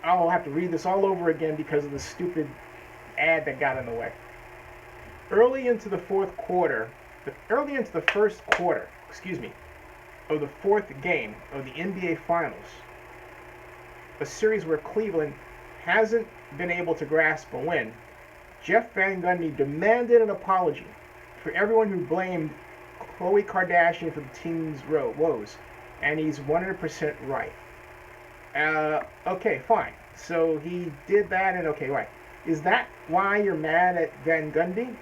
I'll have to read this all over again because of the stupid ad that got in the way. Early into the first quarter, of the fourth game of the NBA Finals, a series where Cleveland hasn't been able to grasp a win, Jeff Van Gundy demanded an apology for everyone who blamed Khloe Kardashian for the team's woes, and he's 100% right. Okay, fine. So he did that, and okay, right. Is that why you're mad at Van Gundy?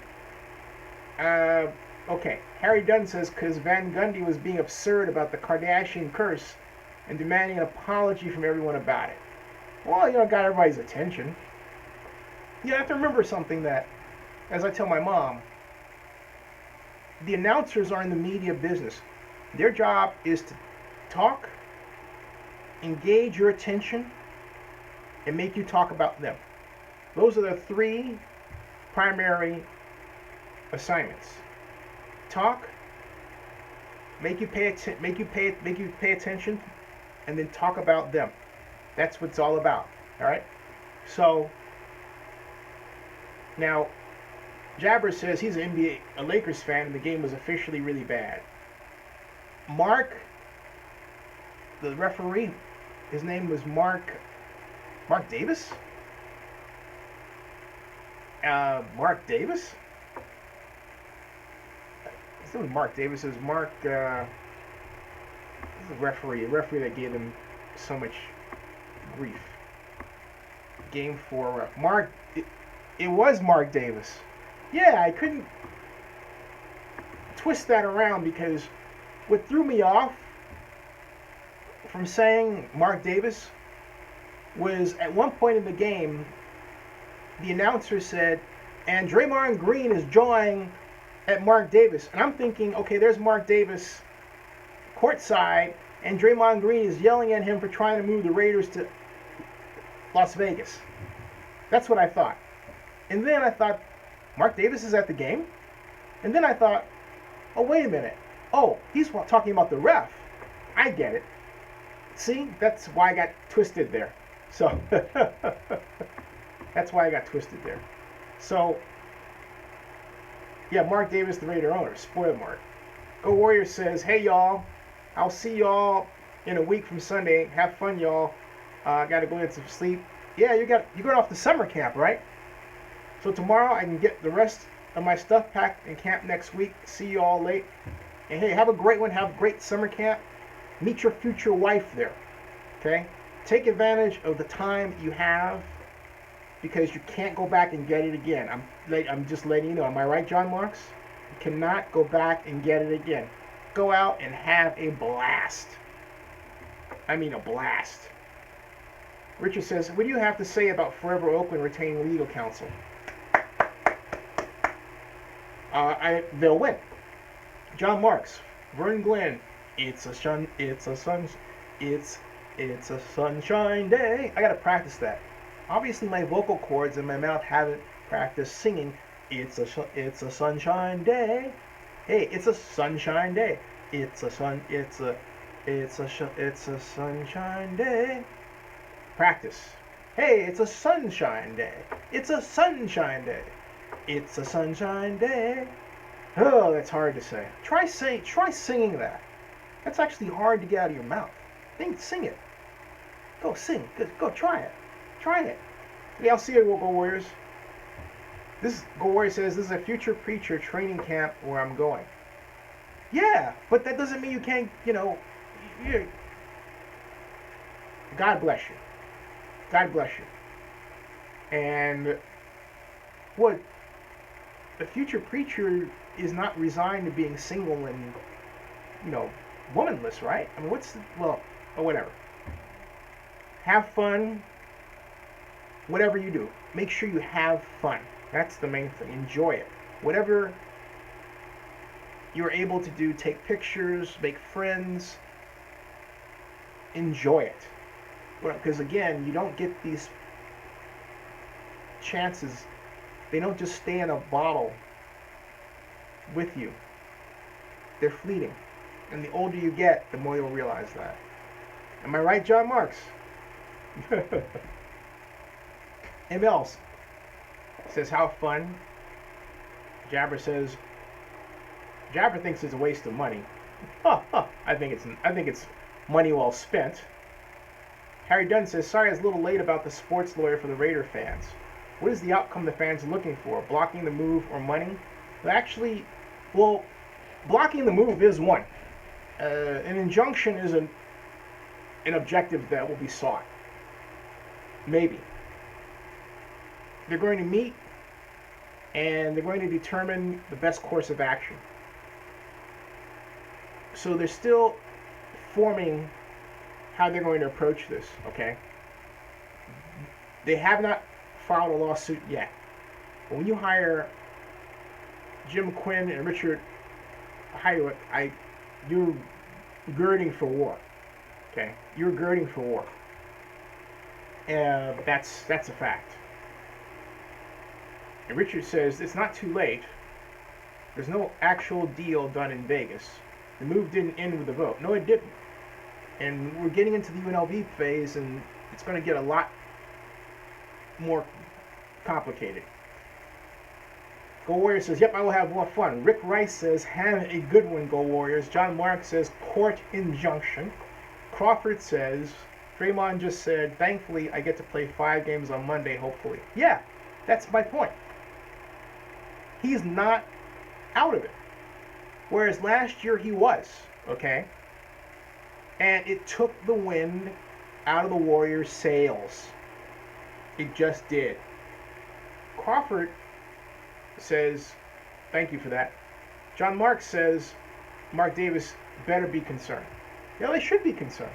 Okay. Harry Dunn says because Van Gundy was being absurd about the Kardashian curse and demanding an apology from everyone about it. Well, got everybody's attention. You have to remember something that, as I tell my mom, the announcers are in the media business. Their job is to talk, engage your attention, and make you talk about them. Those are the three primary assignments. Talk, make you pay attention, and then talk about them. That's what it's all about. All right. So now, Jabber says he's a Lakers fan, and the game was officially really bad. Mark, the referee, his name was Mark Davis. Mark Davis. His name was Mark Davis. It was Mark. The referee that gave him so much grief. Game 4. Mark. It was Mark Davis. Yeah, I couldn't twist that around because what threw me off from saying Mark Davis was at one point in the game, the announcer said, and Draymond Green is drawing at Mark Davis. And I'm thinking, okay, there's Mark Davis courtside, and Draymond Green is yelling at him for trying to move the Raiders to Las Vegas. That's what I thought. And then I thought, Mark Davis is at the game? And then I thought, oh, wait a minute. Oh, he's talking about the ref. I get it. See, that's why I got twisted there. So, that's why I got twisted there. So, yeah, Mark Davis, the Raider owner. Spoiler Mark. Go Warriors says, hey, y'all. I'll see y'all in a week from Sunday. Have fun, y'all. Got to go get some sleep. Yeah, you're going off to summer camp, right? So tomorrow I can get the rest of my stuff packed and camp next week. See you all late. And hey, have a great one. Have a great summer camp. Meet your future wife there. Okay? Take advantage of the time you have because you can't go back and get it again. I'm just letting you know. Am I right, John Marks? You cannot go back and get it again. Go out and have a blast. I mean a blast. Richard says, what do you have to say about Forever Oakland retaining legal counsel? They'll win. John Marks, Vern Glenn, it's a sunshine day. I gotta practice that. Obviously, my vocal cords and my mouth haven't practiced singing. It's a sunshine day. Hey, it's a sunshine day. It's a sunshine day. Practice. Hey, it's a sunshine day. It's a sunshine day. It's a sunshine day. Oh, that's hard to say. Try singing that. That's actually hard to get out of your mouth. Sing it. Go sing. Go try it. Try it. Yeah, I'll see you, Go Warriors. This Go Warrior says this is a future preacher training camp where I'm going. Yeah, but that doesn't mean you can't. God bless you. God bless you. And what a future preacher is not resigned to being single and womanless, right? I mean, or whatever. Have fun. Whatever you do, make sure you have fun. That's the main thing. Enjoy it. Whatever you're able to do, take pictures, make friends. Enjoy it. Because again, you don't get these chances They don't just stay in a bottle with you. They're fleeting. And the older you get, the more you'll realize that. Am I right, John Marks? MLs says, how fun. Jabber thinks it's a waste of money. I think it's money well spent. Harry Dunn says, sorry I was a little late about the sports lawyer for the Raider fans. What is the outcome the fans are looking for? Blocking the move or money? Well, blocking the move is one. An injunction is an objective that will be sought. Maybe. They're going to meet and they're going to determine the best course of action. So they're still forming how they're going to approach this, okay? They have not filed a lawsuit yet. But when you hire Jim Quinn and Richard Hywick, you're girding for war, okay? You're girding for war. That's a fact. And Richard says it's not too late. There's no actual deal done in Vegas. The move didn't end with the vote. No, it didn't. And we're getting into the UNLV phase, and it's going to get a lot more complicated. Go Warriors says, yep, I will have more fun. Rick Rice says, have a good one, Go Warriors. John Mark says, court injunction. Crawford says, Draymond just said, thankfully I get to play 5 games on Monday, hopefully. Yeah, that's my point. He's not out of it. Whereas last year he was, okay? And it took the wind out of the Warriors' sails. It just did. Crawford says, thank you for that. John Mark says, Mark Davis better be concerned. Yeah, they should be concerned.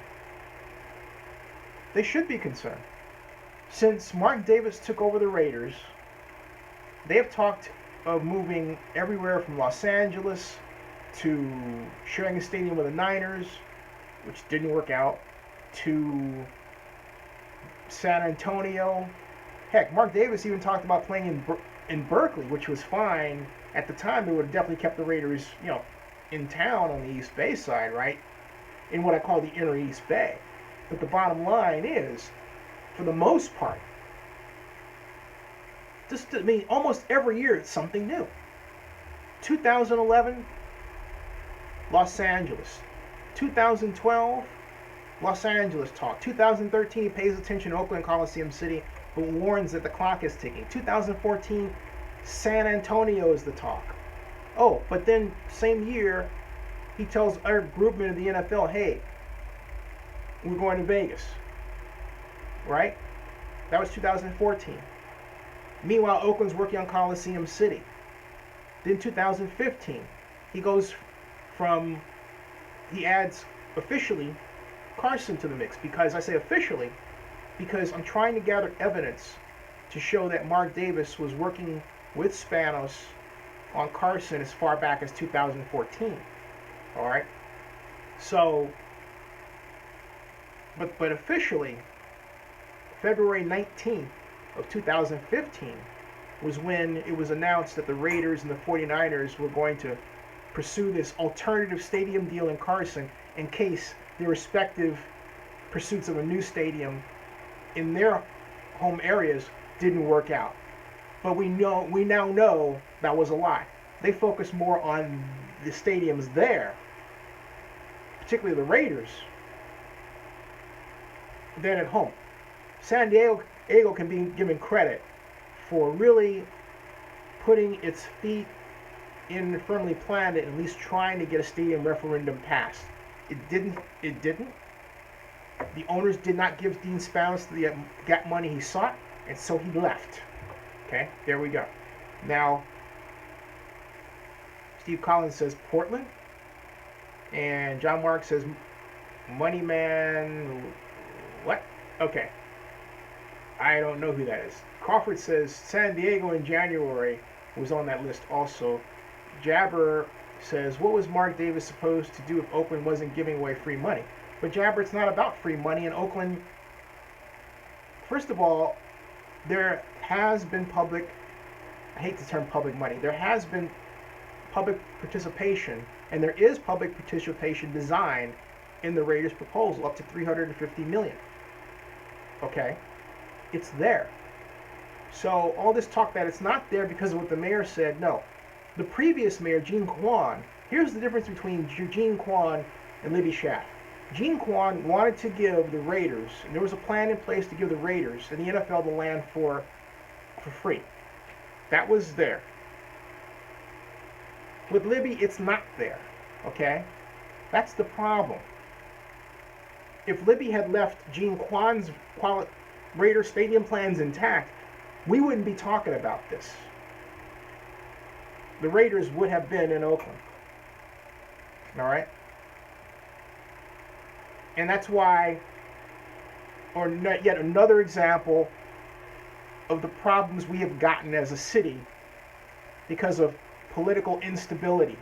They should be concerned. Since Mark Davis took over the Raiders, they have talked of moving everywhere from Los Angeles to sharing a stadium with the Niners, which didn't work out, to San Antonio. Heck, Mark Davis even talked about playing in Berkeley, which was fine. At the time, they would have definitely kept the Raiders, in town on the East Bay side, right? In what I call the inner East Bay. But the bottom line is, for the most part, almost every year it's something new. 2011, Los Angeles. 2012, Los Angeles talk. 2013, he pays attention to Oakland Coliseum City, but warns that the clock is ticking. 2014, San Antonio is the talk. Oh, but then same year, he tells Eric Grubman of the NFL, hey, we're going to Vegas. Right? That was 2014. Meanwhile, Oakland's working on Coliseum City. Then 2015, he adds officially Carson to the mix. Because I say officially, because I'm trying to gather evidence to show that Mark Davis was working with Spanos on Carson as far back as 2014. All right? So, but officially, February 19th of 2015 was when it was announced that the Raiders and the 49ers were going to pursue this alternative stadium deal in Carson in case their respective pursuits of a new stadium in their home areas didn't work out. But we now know that was a lie. They focused more on the stadiums there, particularly the Raiders, than at home. San Diego can be given credit for really putting its feet in firmly planted and at least trying to get a stadium referendum passed. It didn't. The owners did not give Dean Spanos the gap money he sought, and so he left. Okay, there we go. Now, Steve Collins says Portland, and John Mark says Money Man. What? Okay. I don't know who that is. Crawford says San Diego in January was on that list also. Jabber says, what was Mark Davis supposed to do if Oakland wasn't giving away free money? But Jabber, it's not about free money in Oakland. First of all, there has been public I hate the term public money. There has been public participation, and there is public participation designed in the Raiders proposal up to 350 million. Okay, it's there. So all this talk that it's not there because of what the mayor said, no. The previous mayor, Gene Kwan, here's the difference between Gene Kwan and Libby Schaaf. Gene Kwan wanted to give the Raiders, and there was a plan in place to give the Raiders and the NFL the land for free. That was there. With Libby, it's not there. Okay? That's the problem. If Libby had left Gene Kwan's Raiders stadium plans intact, we wouldn't be talking about this. The Raiders would have been in Oakland. All right? And that's why, or yet another example of the problems we have gotten as a city because of political instability.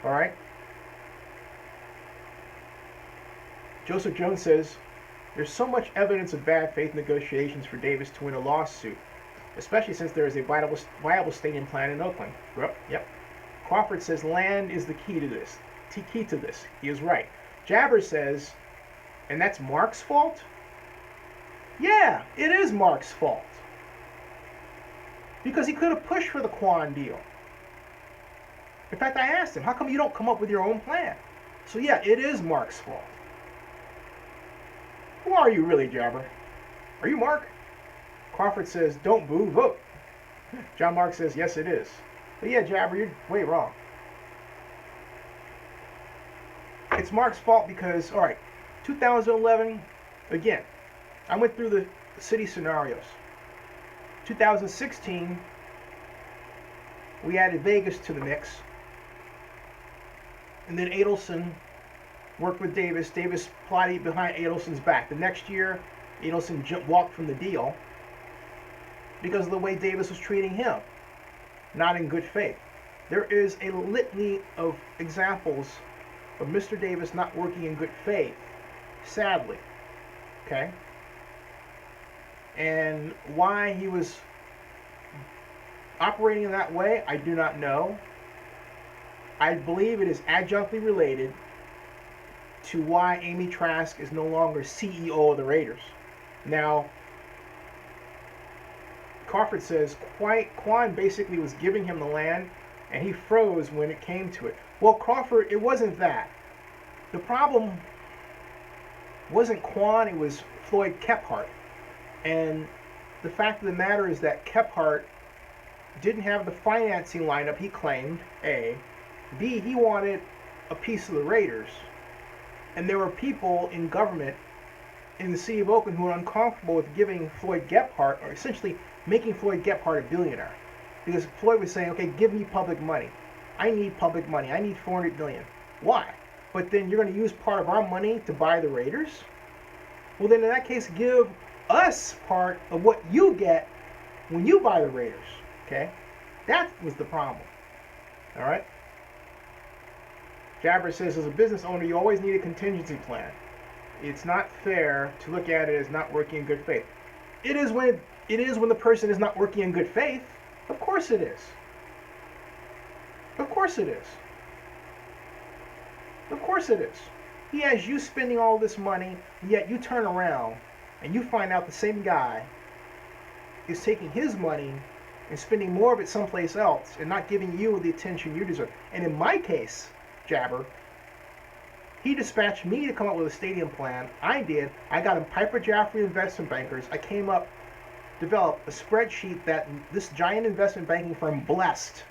All right? Joseph Jones says, there's so much evidence of bad faith negotiations for Davis to win a lawsuit, especially since there is a viable stadium plan in Oakland. Yep. Crawford says land is the key to this. He is right. Jabber says, and that's Mark's fault? Yeah, it is Mark's fault. Because he could have pushed for the Kwan deal. In fact, I asked him, how come you don't come up with your own plan? So yeah, it is Mark's fault. Who are you really, Jabber? Are you Mark? Crawford says, don't boo, vote. John Mark says, yes, it is. But yeah, Jabber, you're way wrong. It's Mark's fault because, all right, 2011, again, I went through the city scenarios. 2016, we added Vegas to the mix. And then Adelson worked with Davis. Davis plotted behind Adelson's back. The next year, Adelson walked from the deal because of the way Davis was treating him, not in good faith. There is a litany of examples of Mr. Davis not working in good faith, sadly. Okay? And why he was operating in that way, I do not know. I believe it is adjunctly related to why Amy Trask is no longer CEO of the Raiders. Now, Crawford says Kwan basically was giving him the land and he froze when it came to it. Well, Crawford, it wasn't that. The problem wasn't Kwan, it was Floyd Kephart. And the fact of the matter is that Kephart didn't have the financing lineup he claimed, A. B, he wanted a piece of the Raiders. And there were people in government in the city of Oakland who were uncomfortable with giving Floyd Kephart, or essentially making Floyd Kephart a billionaire. Because Floyd was saying, okay, give me public money. I need public money. I need $400 million. Why? But then you're going to use part of our money to buy the Raiders? Well, then in that case, give us part of what you get when you buy the Raiders. Okay? That was the problem. All right? Jabber says, as a business owner, you always need a contingency plan. It's not fair to look at it as not working in good faith. It is when the person is not working in good faith. Of course it is. Of course it is. Of course it is. He has you spending all this money, and yet you turn around and you find out the same guy is taking his money and spending more of it someplace else and not giving you the attention you deserve. And in my case, Jabber, he dispatched me to come up with a stadium plan. I did. I got him Piper Jaffray investment bankers. I came up, developed a spreadsheet that this giant investment banking firm blessed.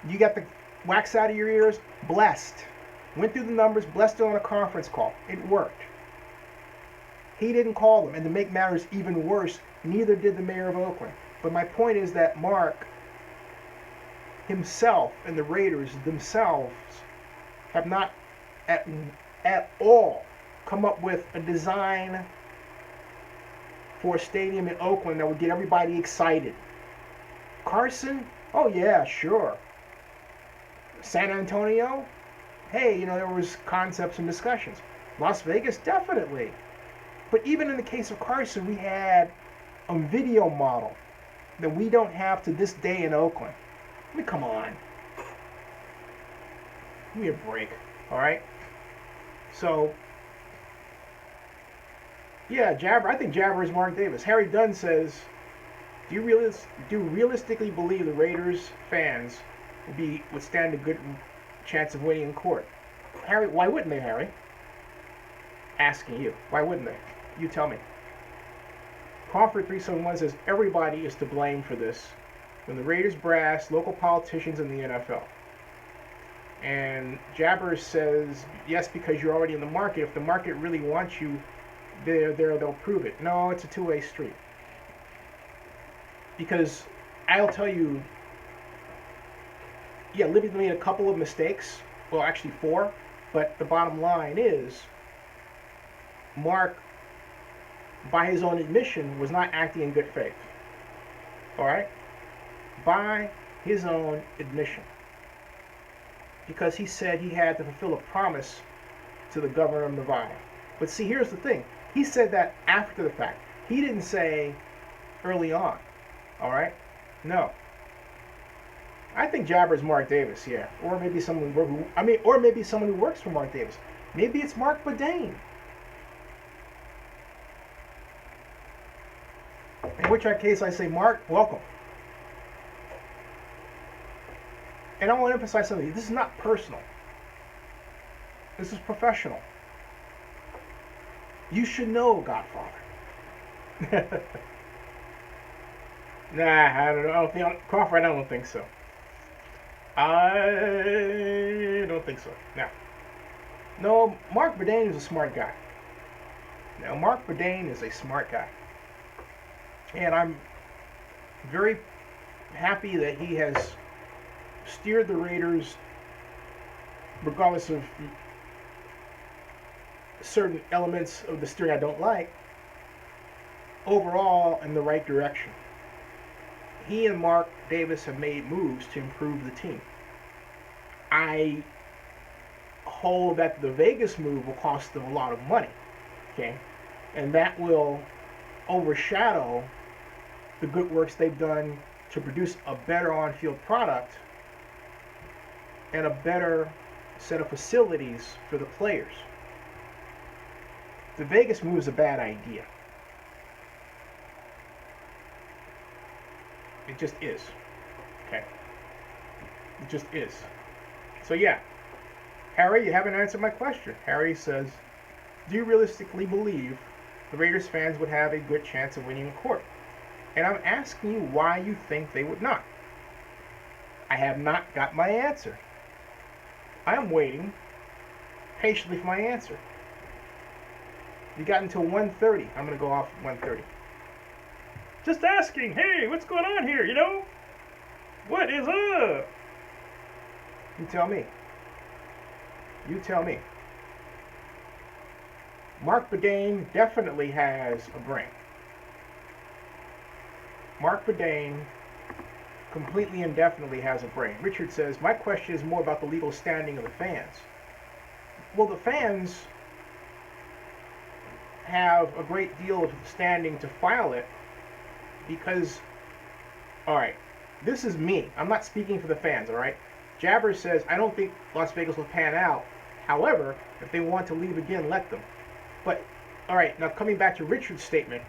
You got the wax out of your ears? Blessed. Went through the numbers, blessed it on a conference call. It worked. He didn't call them. And to make matters even worse, neither did the mayor of Oakland. But my point is that Mark himself and the Raiders themselves have not at all come up with a design for a stadium in Oakland that would get everybody excited. Carson? Oh yeah, sure. San Antonio? Hey, there was concepts and discussions. Las Vegas? Definitely. But even in the case of Carson, we had a video model. that we don't have to this day in Oakland. I mean, come on. Give me a break. All right. So, yeah, Jabber. I think Jabber is Mark Davis. Harry Dunn says, do you realistically believe the Raiders fans would stand a good chance of winning in court? Harry, why wouldn't they, Harry? Asking you. Why wouldn't they? You tell me. Crawford 371 says everybody is to blame for this. When the Raiders brass, local politicians, in the NFL. And Jabber says, yes, because you're already in the market. If the market really wants you, they'll prove it. No, it's a two-way street. Because I'll tell you, yeah, Libby made a couple of mistakes. Well, actually 4. But the bottom line is, Mark, by his own admission, was not acting in good faith. All right? By his own admission. Because he said he had to fulfill a promise to the governor of Nevada. But see, here's the thing. He said that after the fact. He didn't say early on. All right? No. I think Jabber's Mark Davis, yeah. Or maybe someone or maybe someone who works for Mark Davis. Maybe it's Mark Bodine. In which case I say, Mark, welcome. And I want to emphasize something. This is not personal. This is professional. You should know, Godfather. Nah, I don't know. Crawford, I don't think so. I don't think so. No, Mark Bodine is a smart guy. Now, Mark Bodine is a smart guy. And I'm very happy that he has steered the Raiders, regardless of certain elements of the steering I don't like, overall in the right direction. He and Mark Davis have made moves to improve the team. I hold that the Vegas move will cost them a lot of money, okay? And that will overshadow the good works they've done to produce a better on-field product and a better set of facilities for the players. The Vegas move is a bad idea. It just is. Okay? It just is. So yeah. Harry, you haven't answered my question. Harry says, do you realistically believe the Raiders fans would have a good chance of winning in court? And I'm asking you why you think they would not. I have not got my answer. I am waiting patiently for my answer. You got until 1:30. I'm going to go off at 1:30. Just asking, hey, what's going on here, you know? What is up? You tell me. You tell me. Mark Bodine definitely has a brain. Mark Bodine completely and definitely has a brain. Richard says, my question is more about the legal standing of the fans. Well, the fans have a great deal of standing to file it because, all right, this is me. I'm not speaking for the fans, all right? Jabber says, I don't think Las Vegas will pan out. However, if they want to leave again, let them. But, all right, now coming back to Richard's statement,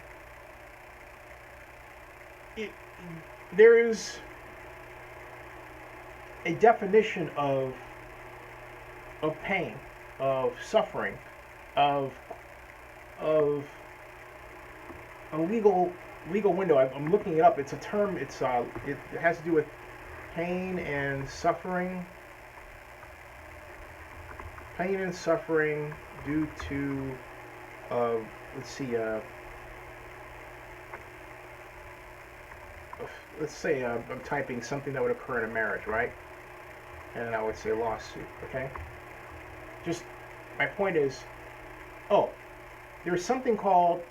there is a definition of pain, of suffering, of a legal window. I'm looking it up. It's a term. It has to do with pain and suffering. Pain and suffering due to let's see. Let's say I'm typing something that would occur in a marriage, right? And I would say lawsuit. Okay. Just my point is, there's something called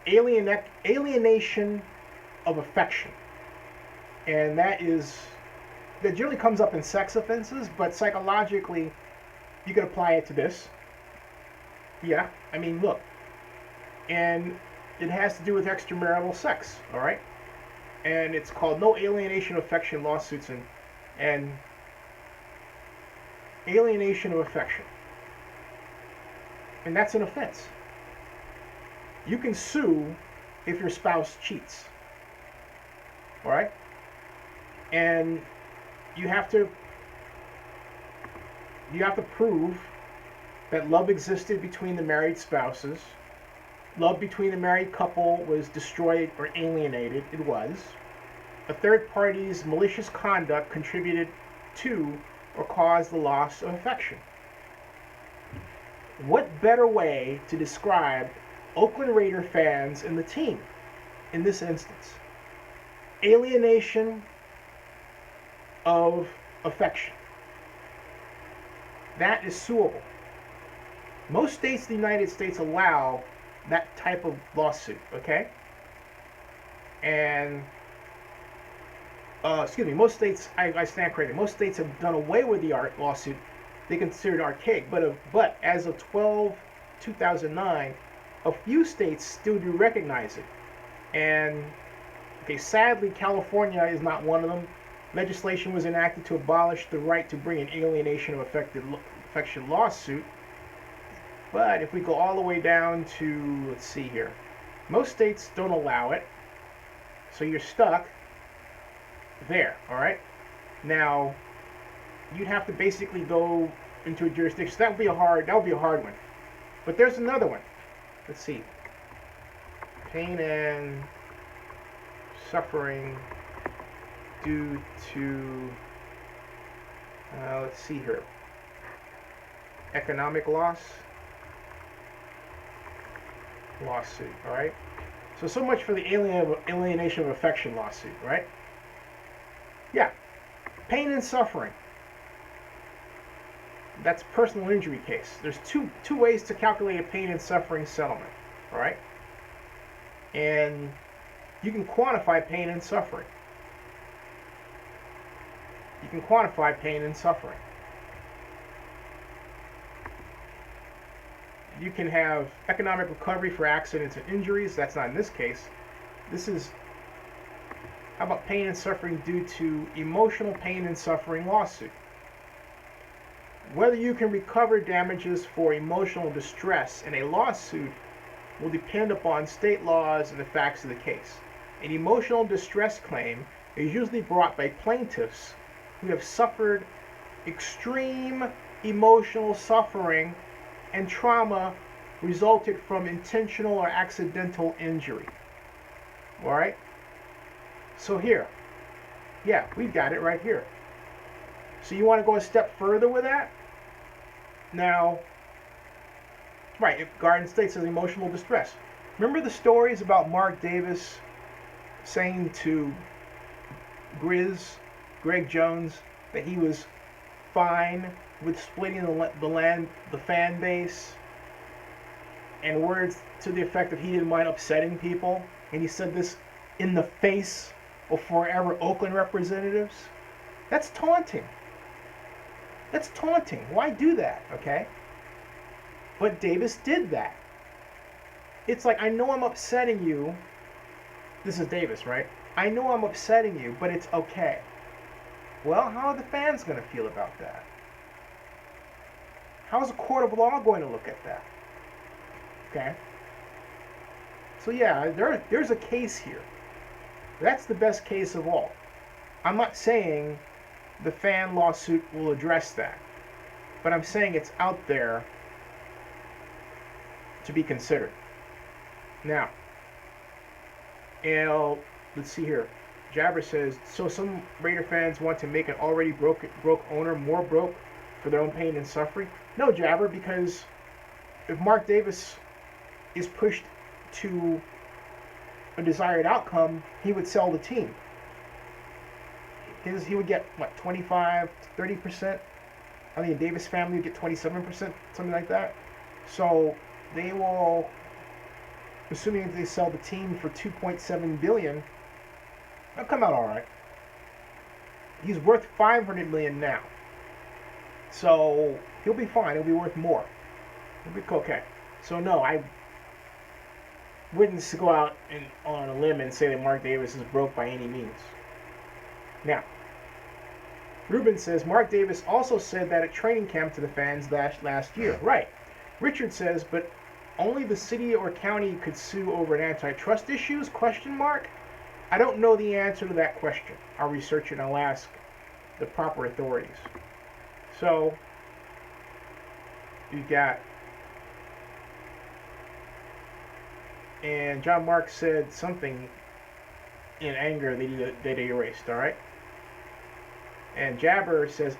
alienation of affection, and that generally comes up in sex offenses, but psychologically you can apply it to this. Yeah, I mean, look, and it has to do with extramarital sex, all right? and it's called no alienation of affection lawsuits and alienation of affection, and that's an offense. You can sue if your spouse cheats, all right, and you have to you have to prove that love existed between the married spouses. Love between the married couple was destroyed or alienated. It was. A third party's malicious conduct contributed to or caused the loss of affection. What better way to describe Oakland Raider fans and the team in this instance? Alienation of affection. That is suable. Most states in the United States allow that type of lawsuit, okay? And, excuse me, most states, I stand corrected, most states have done away with the lawsuit. They consider it archaic, but as of 2009, a few states still do recognize it. And, okay, sadly, California is not one of them. Legislation was enacted to abolish the right to bring an alienation of affection lawsuit. But if we go all the way down to, let's see here, most states don't allow it, so you're stuck there, all right? Now, you'd have to basically go into a jurisdiction. That would be a hard one. But there's another one. Let's see. Pain and suffering due to, let's see here, economic loss. Lawsuit, all right? So much for the alienation of affection lawsuit, right? Yeah. Pain and suffering. That's personal injury case. There's two ways to calculate a pain and suffering settlement, all right? And you can quantify pain and suffering. You can quantify pain and suffering. You can have economic recovery for accidents and injuries. That's not in this case. This is, how about pain and suffering due to emotional pain and suffering lawsuit? Whether you can recover damages for emotional distress in a lawsuit will depend upon state laws and the facts of the case. An emotional distress claim is usually brought by plaintiffs who have suffered extreme emotional suffering and trauma resulted from intentional or accidental injury. All right? So here, yeah, we've got it right here. So you want to go a step further with that? Now, right, if Garden State says emotional distress. Remember the stories about Mark Davis saying to Greg Jones, that he was fine with splitting the fan base, and words to the effect that he didn't mind upsetting people, and he said this in the face of forever Oakland representatives? That's taunting. That's taunting. Why do that, okay? But Davis did that. It's like, I know I'm upsetting you. This is Davis, right? I know I'm upsetting you, but it's okay. Well, how are the fans going to feel about that? How's a court of law going to look at that? Okay? So yeah, there's a case here. That's the best case of all. I'm not saying the fan lawsuit will address that, but I'm saying it's out there to be considered. Now, let's see here. Jabber says, so some Raider fans want to make an already broke owner more broke for their own pain and suffering? No, Jabber, because if Mark Davis is pushed to a desired outcome, he would sell the team. He would get, what, 25 to 30%? I think the Davis family would get 27%, something like that. So they will, assuming that they sell the team for $2.7 billion, they'll come out all right. He's worth $500 million now. So he'll be fine. He'll be worth more. He'll be okay. So no, wouldn't go out on a limb and say that Mark Davis is broke by any means. Now, Ruben says Mark Davis also said that at training camp to the fans last year. Right. Richard says, but only the city or county could sue over an antitrust issues? Question mark. I don't know the answer to that question. I'll research it and I'll ask the proper authorities. So you got, and John Mark said something in anger that he erased. All right. And Jabber says,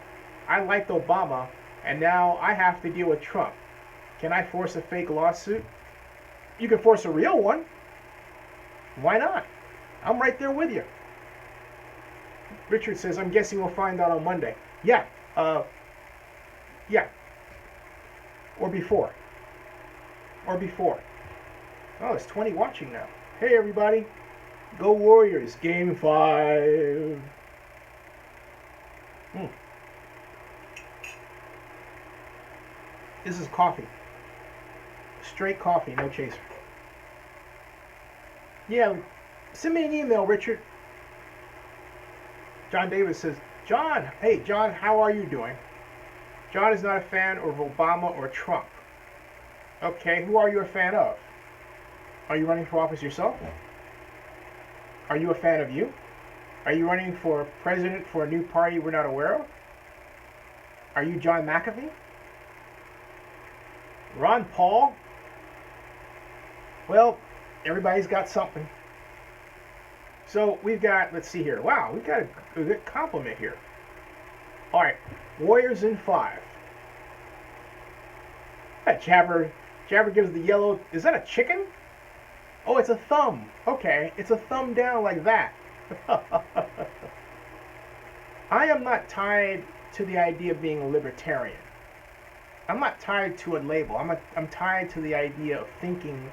I liked Obama, and now I have to deal with Trump. Can I force a fake lawsuit? You can force a real one. Why not? I'm right there with you. Richard says, I'm guessing we'll find out on Monday. Yeah. Yeah. Or before. Or before. Oh, it's 20 watching now. Hey, everybody. Go Warriors. Game 5. This is coffee. Straight coffee, no chaser. Yeah, send me an email, Richard. John Davis says, John, hey, John, how are you doing? John is not a fan of Obama or Trump. Okay, who are you a fan of? Are you running for office yourself? Are you a fan of you? Are you running for president for a new party we're not aware of? Are you John McAfee? Ron Paul? Well, everybody's got something. So we've got, let's see here. Wow, we've got a good compliment here. All right, Warriors in 5. That Jabber gives the yellow. Is that a chicken? Oh, it's a thumb. Okay, it's a thumb down like that. I am not tied to the idea of being a libertarian. I'm not tied to a label. I'm tied to the idea of thinking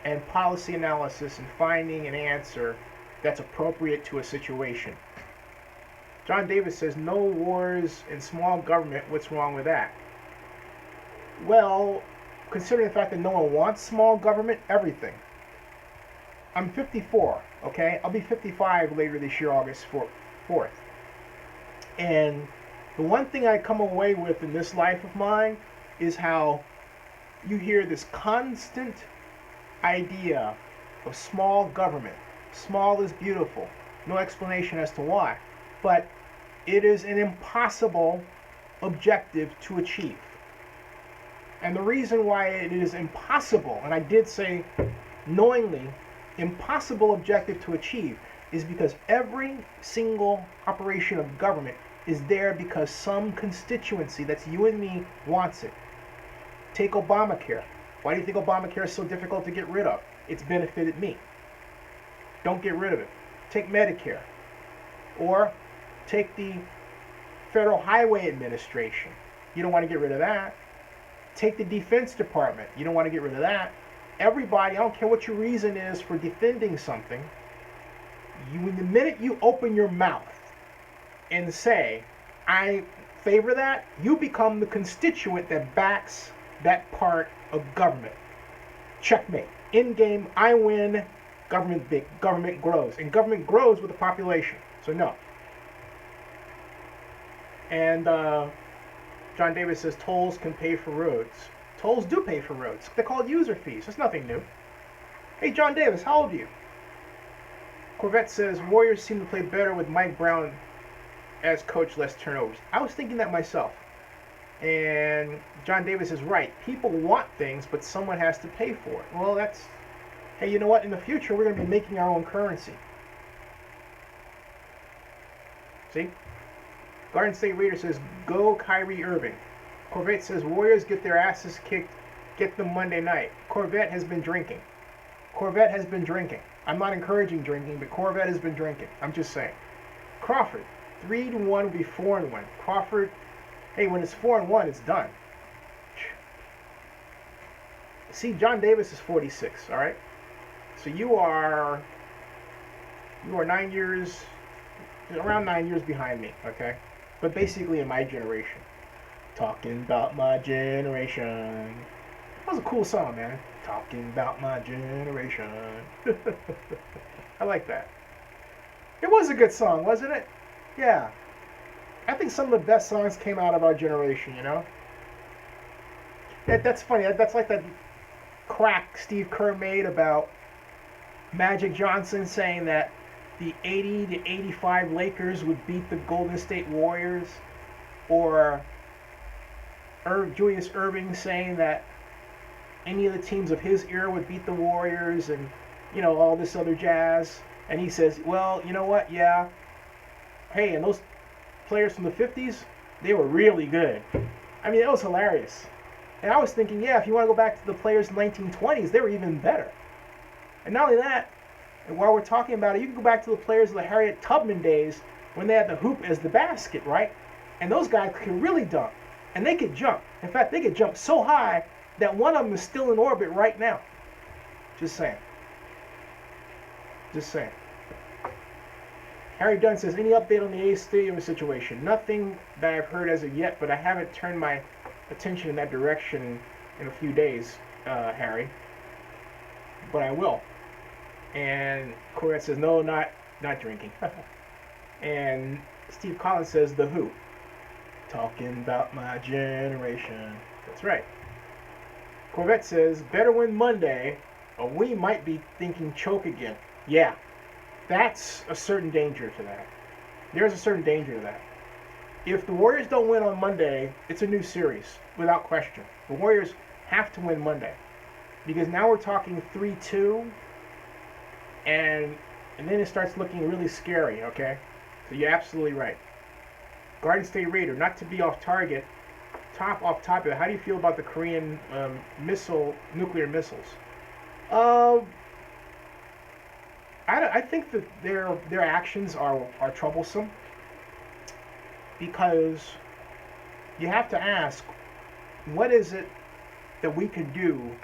and policy analysis and finding an answer that's appropriate to a situation. John Davis says, no wars in small government. What's wrong with that? Well, considering the fact that no one wants small government, everything. I'm 54, okay? I'll be 55 later this year, August 4th. And the one thing I come away with in this life of mine is how you hear this constant idea of small government. Small is beautiful. No explanation as to why. But it is an impossible objective to achieve. And the reason why it is impossible, and I did say knowingly, impossible objective to achieve, is because every single operation of government is there because some constituency, that's you and me, wants it. Take Obamacare. Why do you think Obamacare is so difficult to get rid of? It's benefited me. Don't get rid of it. Take Medicare. Or take the Federal Highway Administration. You don't want to get rid of that. Take the Defense Department. You don't want to get rid of that. Everybody, I don't care what your reason is for defending something, the minute you open your mouth and say, I favor that, you become the constituent that backs that part of government. Checkmate. In game, I win, government grows. And government grows with the population. So no. And John Davis says tolls can pay for roads. Tolls do pay for roads. They're called user fees. That's nothing new. Hey, John Davis, how old are you? Corvette says Warriors seem to play better with Mike Brown as coach, less turnovers. I was thinking that myself. And John Davis is right. People want things, but someone has to pay for it. Well, that's, hey, you know what? In the future, we're going to be making our own currency. See? Garden State Raider says, go Kyrie Irving. Corvette says, Warriors get their asses kicked, get them Monday night. Corvette has been drinking. Corvette has been drinking. I'm not encouraging drinking, but Corvette has been drinking. I'm just saying. Crawford, 3-1 would be 4-1. Crawford, hey, when it's 4-1, it's done. See, John Davis is 46, all right? So you are 9 years, around 9 years behind me, okay? But basically in my generation. Talking about my generation. That was a cool song, man. Talking about my generation. I like that. It was a good song, wasn't it? Yeah. I think some of the best songs came out of our generation, you know? That's funny. That's like that crack Steve Kerr made about Magic Johnson saying that the 80 to 85 Lakers would beat the Golden State Warriors, or Julius Erving saying that any of the teams of his era would beat the Warriors, and all this other jazz. And he says, well, you know what? Yeah. Hey, and those players from the 50s, they were really good. I mean, it was hilarious. And I was thinking, yeah, if you want to go back to the players in the 1920s, they were even better. And not only that, and while we're talking about it, you can go back to the players of the Harriet Tubman days when they had the hoop as the basket, right? And those guys could really dunk. And they could jump. In fact, they could jump so high that one of them is still in orbit right now. Just saying. Just saying. Harry Dunn says, any update on the A's stadium situation? Nothing that I've heard as of yet, but I haven't turned my attention in that direction in a few days, Harry. But I will. And Corette says, no, not drinking. And Steve Collins says, The Who. Talking about my generation. That's right. Corvette says, better win Monday, or we might be thinking choke again. Yeah, that's a certain danger to that. There's a certain danger to that. If the Warriors don't win on Monday, it's a new series, without question. The Warriors have to win Monday. Because now we're talking 3-2, and then it starts looking really scary, okay? So you're absolutely right. Garden State Raider, not to be off topic, how do you feel about the Korean nuclear missiles? I think that their actions are troublesome, because you have to ask, what is it that we can do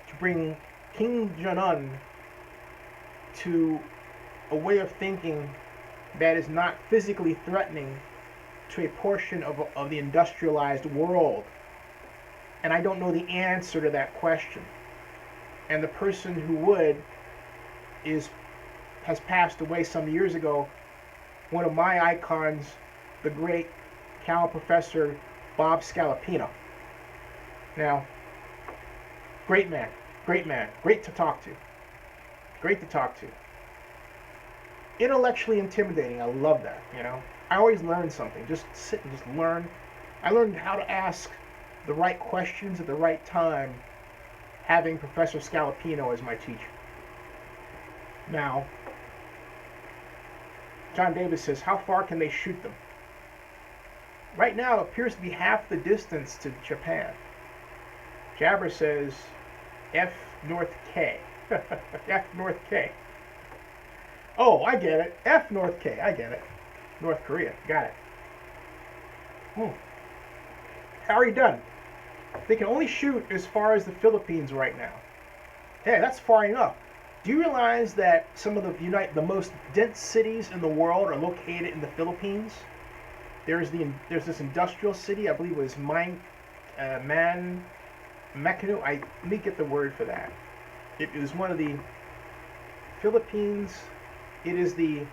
to bring Kim Jong-un to a way of thinking that is not physically threatening to a portion of the industrialized world? And I don't know the answer to that question. And the person who would has passed away some years ago. One of my icons, the great Cal professor Bob Scalapino. Now, great man, great to talk to. Intellectually intimidating, I love that, I always learn something. Just sit and just learn. I learned how to ask the right questions at the right time, having Professor Scalapino as my teacher. Now, John Davis says, how far can they shoot them? Right now, it appears to be half the distance to Japan. Jabber says, F North K. F North K. Oh, I get it. F North K. I get it. North Korea. Got it. Harry Dunn. They can only shoot as far as the Philippines right now. Hey, that's far enough. Do you realize that some of the most dense cities in the world are located in the Philippines? There's this industrial city, I believe it was Mekanu. Let me get the word for that. It is one of the Philippines. It is the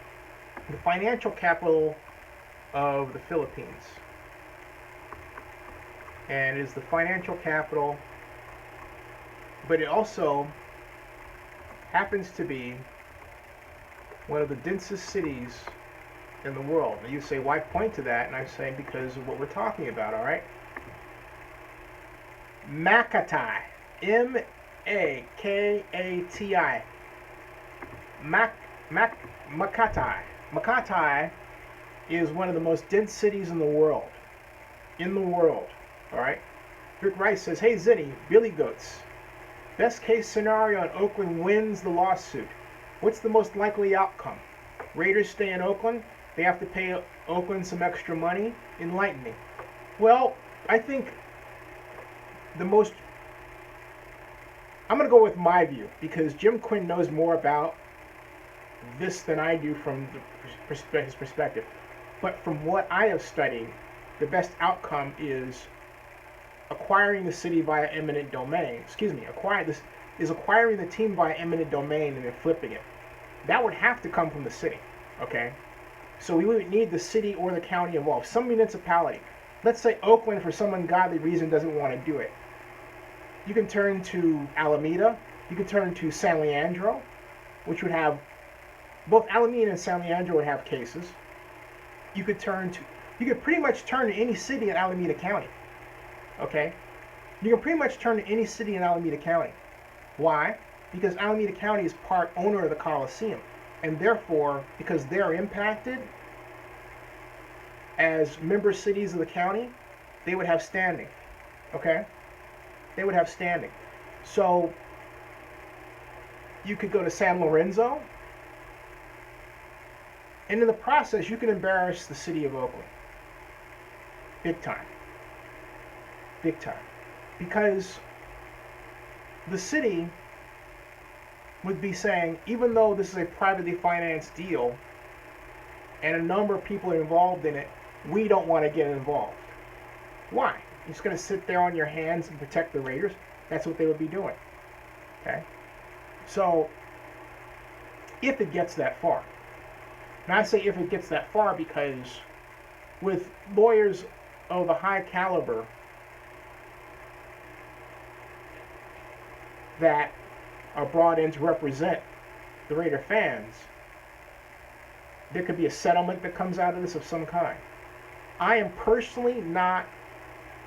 financial capital of the Philippines. And it is the financial capital, but it also happens to be one of the densest cities in the world. And you say, why point to that? And I say, because of what we're talking about, all right? Makati. M-A-K-A-T-I. Makati. Makati is one of the most dense cities in the world. All right? Rick Rice says, hey, Zinni, Billy Goats. Best case scenario, and Oakland wins the lawsuit. What's the most likely outcome? Raiders stay in Oakland. They have to pay Oakland some extra money. Enlighten me. Well, I think I'm going to go with my view, because Jim Quinn knows more about this than I do from his perspective. But from what I have studied, the best outcome is acquiring the city via eminent domain. Excuse me, acquiring the team via eminent domain and then flipping it. That would have to come from the city. Okay, so we would need the city or the county involved. Some municipality. Let's say Oakland, for some ungodly reason, doesn't want to do it. You can turn to Alameda. You can turn to San Leandro, which would have both Alameda and San Leandro would have cases. You could pretty much turn to any city in Alameda County. Okay, you can pretty much turn to any city in Alameda County. Why? Because Alameda County is part owner of the Coliseum, and therefore, because they're impacted as member cities of the county, they would have standing. Okay, they would have standing. So you could go to San Lorenzo, and in the process, you can embarrass the city of Oakland. Big time. Big time. Because the city would be saying, even though this is a privately financed deal and a number of people are involved in it, we don't want to get involved. Why? You're just going to sit there on your hands and protect the Raiders? That's what they would be doing. Okay? So, if it gets that far. Now I say if it gets that far because with lawyers of a high caliber that are brought in to represent the Raider fans, there could be a settlement that comes out of this of some kind. I am personally not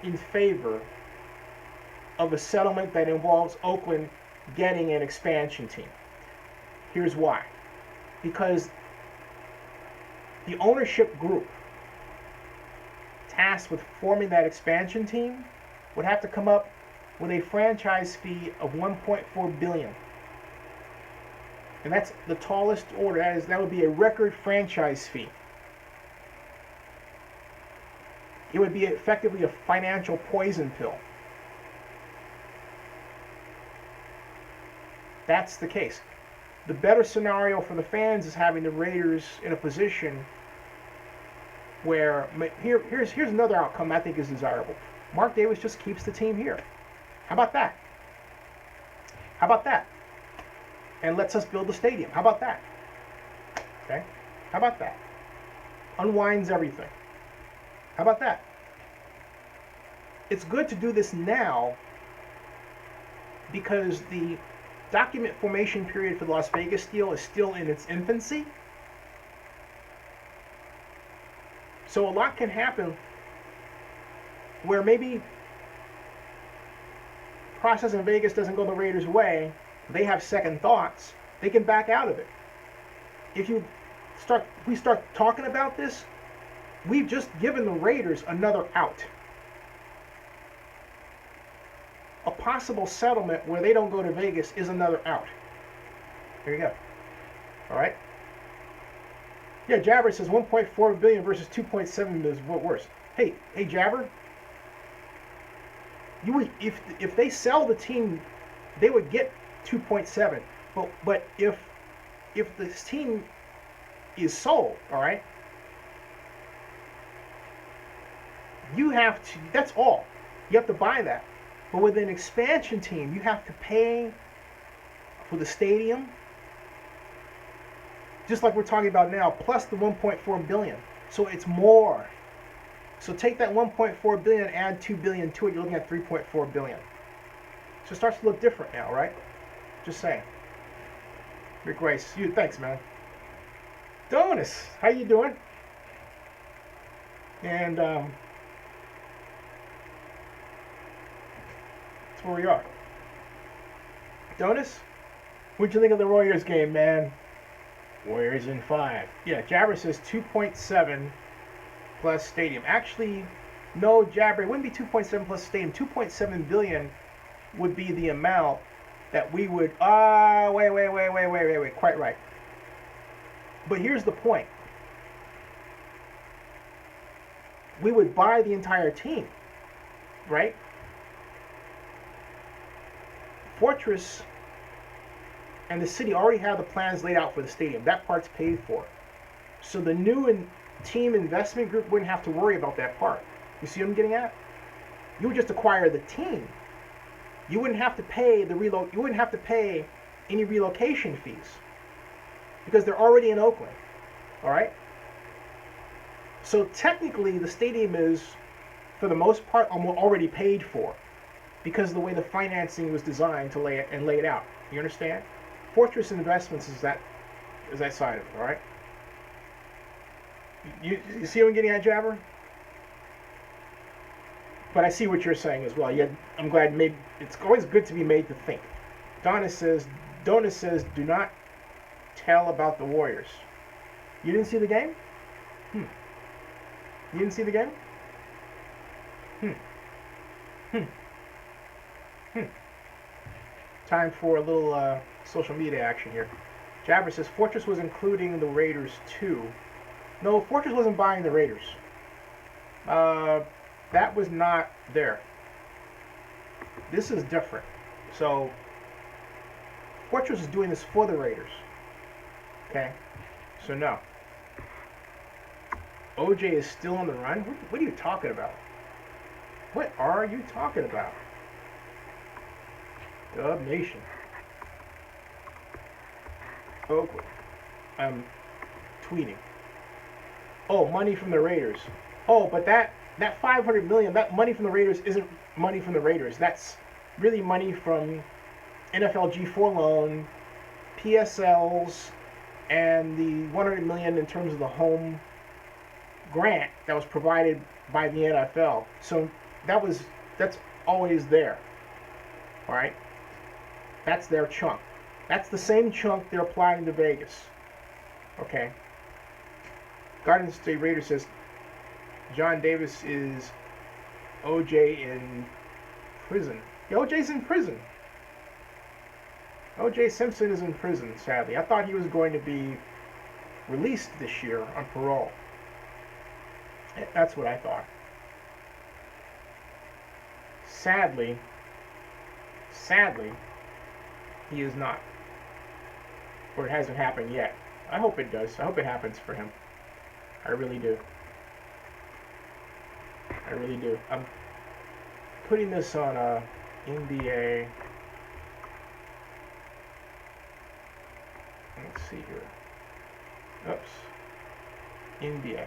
in favor of a settlement that involves Oakland getting an expansion team. Here's why. Because the ownership group tasked with forming that expansion team would have to come up with a franchise fee of $1.4 billion. And that's the tallest order. That would be a record franchise fee. It would be effectively a financial poison pill. That's the case. The better scenario for the fans is having the Raiders in a position where here's another outcome I think is desirable. Mark Davis just keeps the team here. How about that? How about that? And lets us build the stadium. How about that? Okay? How about that? Unwinds everything. How about that? It's good to do this now because the document formation period for the Las Vegas deal is still in its infancy. So a lot can happen where maybe process in Vegas doesn't go the Raiders' way, they have second thoughts, they can back out of it. If we start talking about this, we've just given the Raiders another out. A possible settlement where they don't go to Vegas is another out. There you go. All right. Yeah, Jabber says 1.4 billion versus 2.7 billion is what worse. Hey, Jabber. If they sell the team, they would get 2.7. But if this team is sold, all right, you have to. That's all. You have to buy that. But with an expansion team, you have to pay for the stadium, just like we're talking about now, plus the 1.4 billion. So it's more. So take that 1.4 billion and add 2 billion to it, you're looking at 3.4 billion. So it starts to look different now, right? Just saying. Rick Rice, thanks, man. Donis, how you doing? And that's where we are. Donis, what'd you think of the Warriors game, man? Warriors in 5. Yeah, Jabber says 2.7 plus stadium. Actually, no, Jabber, it wouldn't be 2.7 plus stadium. 2.7 billion would be the amount that we would. Wait. Quite right. But here's the point. We would buy the entire team, right? Fortress and the city already have the plans laid out for the stadium. That part's paid for. So the new team investment group wouldn't have to worry about that part. You see what I'm getting at? You would just acquire the team. You wouldn't have to pay You wouldn't have to pay any relocation fees because they're already in Oakland. All right. So technically, the stadium is, for the most part, already paid for because of the way the financing was designed to lay it out. You understand? Fortress Investments is that side of it. All right. You see what I'm getting at, Jabber? But I see what you're saying as well. I'm glad. It's always good to be made to think. Donna says, do not tell about the Warriors. You didn't see the game? Hmm. You didn't see the game? Hmm. Hmm. Hmm. Time for a little social media action here. Jabber says Fortress was including the Raiders too. No, Fortress wasn't buying the Raiders. That was not there. This is different. So Fortress is doing this for the Raiders. Okay? So no. OJ is still on the run? What are you talking about? What are you talking about? Dub Nation. Oakland. I'm tweeting. Oh, money from the Raiders. Oh, but that 500 million, that money from the Raiders isn't money from the Raiders. That's really money from NFL G4 loan, PSLs, and the 100 million in terms of the home grant that was provided by the NFL. So that's always there. All right? That's their chunk. That's the same chunk they're applying to Vegas. Okay? Garden State Raider says John Davis is OJ in prison. Yeah, OJ's in prison. OJ Simpson is in prison, sadly. I thought he was going to be released this year on parole. That's what I thought. Sadly, he is not. Or it hasn't happened yet. I hope it does. I hope it happens for him. I really do. I really do. I'm putting this on NBA. Let's see here. Oops. NBA.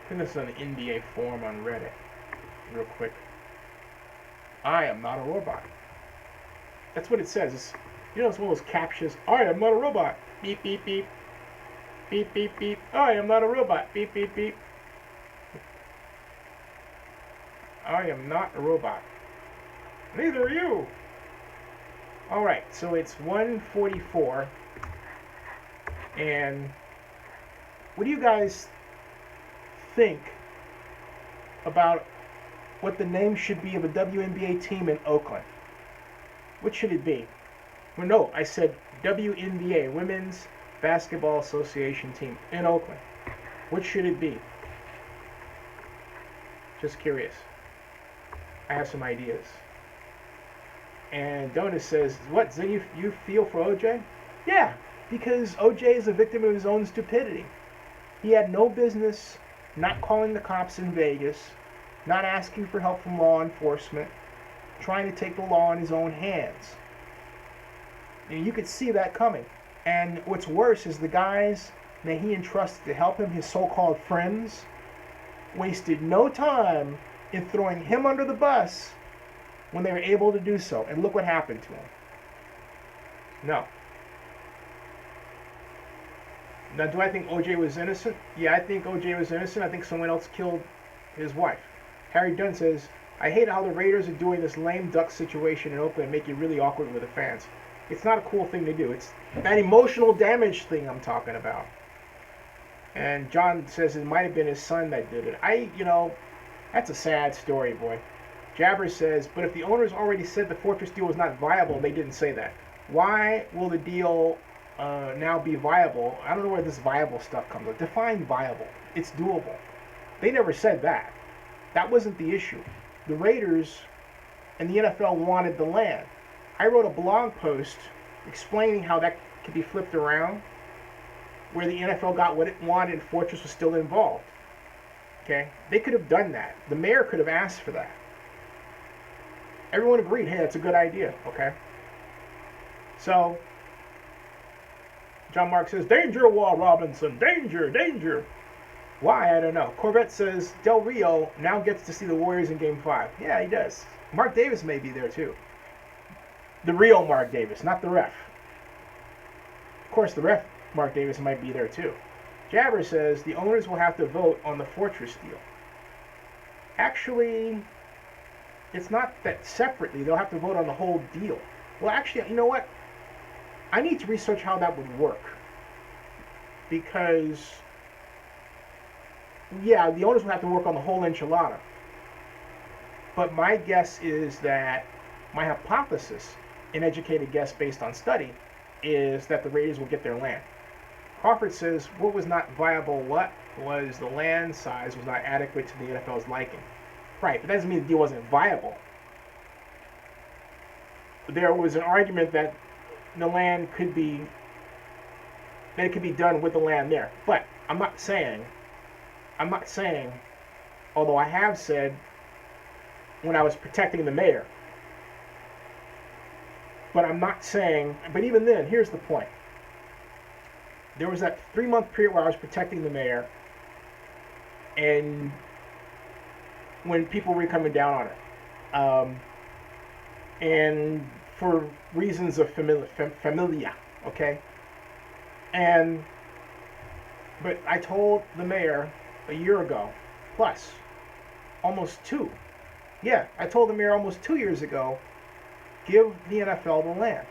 Putting this on the NBA forum on Reddit. Real quick. I am not a robot. That's what it says. It's one of those captures. I am not a robot. Beep, beep, beep. Beep, beep, beep. I am not a robot. Beep, beep, beep. I am not a robot. Neither are you. Alright, so it's 1:44. And what do you guys think about what the name should be of a WNBA team in Oakland? What should it be? Well, no, I said WNBA, Women's Basketball Association team in Oakland. What should it be? Just curious. I have some ideas. And Donut says, what, so you feel for OJ? Yeah, because OJ is a victim of his own stupidity. He had no business not calling the cops in Vegas, not asking for help from law enforcement, trying to take the law in his own hands. And you could see that coming. And what's worse is the guys that he entrusted to help him, his so-called friends, wasted no time in throwing him under the bus when they were able to do so. And look what happened to him. No. Now, do I think OJ was innocent? Yeah, I think OJ was innocent. I think someone else killed his wife. Harry Dunn says, I hate how the Raiders are doing this lame duck situation in Oakland and make it really awkward with the fans. It's not a cool thing to do. It's that emotional damage thing I'm talking about. And John says it might have been his son that did it. That's a sad story, boy. Jabber says, but if the owners already said the Fortress deal was not viable, they didn't say that. Why will the deal now be viable? I don't know where this viable stuff comes from. Define viable. It's doable. They never said that. That wasn't the issue. The Raiders and the NFL wanted the land. I wrote a blog post explaining how that could be flipped around, where the NFL got what it wanted and Fortress was still involved. Okay? They could have done that. The mayor could have asked for that. Everyone agreed, hey, that's a good idea, okay? So, John Mark says, danger, Wall Robinson, danger, danger. Why? I don't know. Corvette says, Del Rio now gets to see the Warriors in Game 5. Yeah, he does. Mark Davis may be there, too. The real Mark Davis, not the ref. Of course, the ref, Mark Davis, might be there, too. Jabber says, the owners will have to vote on the Fortress deal. Actually, it's not that separately. They'll have to vote on the whole deal. Well, actually, you know what? I need to research how that would work. Because, yeah, the owners would have to work on the whole enchilada. But my guess is that, my hypothesis, an educated guess based on study, is that the Raiders will get their land. Crawford says, what was not viable, what was the land size was not adequate to the NFL's liking. Right, but that doesn't mean the deal wasn't viable. There was an argument that the land could be, that it could be done with the land there. But I'm not saying, although I have said when I was protecting the mayor, but I'm not saying, but even then, here's the point. There was that 3-month period where I was protecting the mayor, and when people were coming down on it. And for reasons of familia, okay? But I told the mayor a year ago, plus, almost 2. Yeah, I told the mayor almost 2 years ago, give the NFL the land.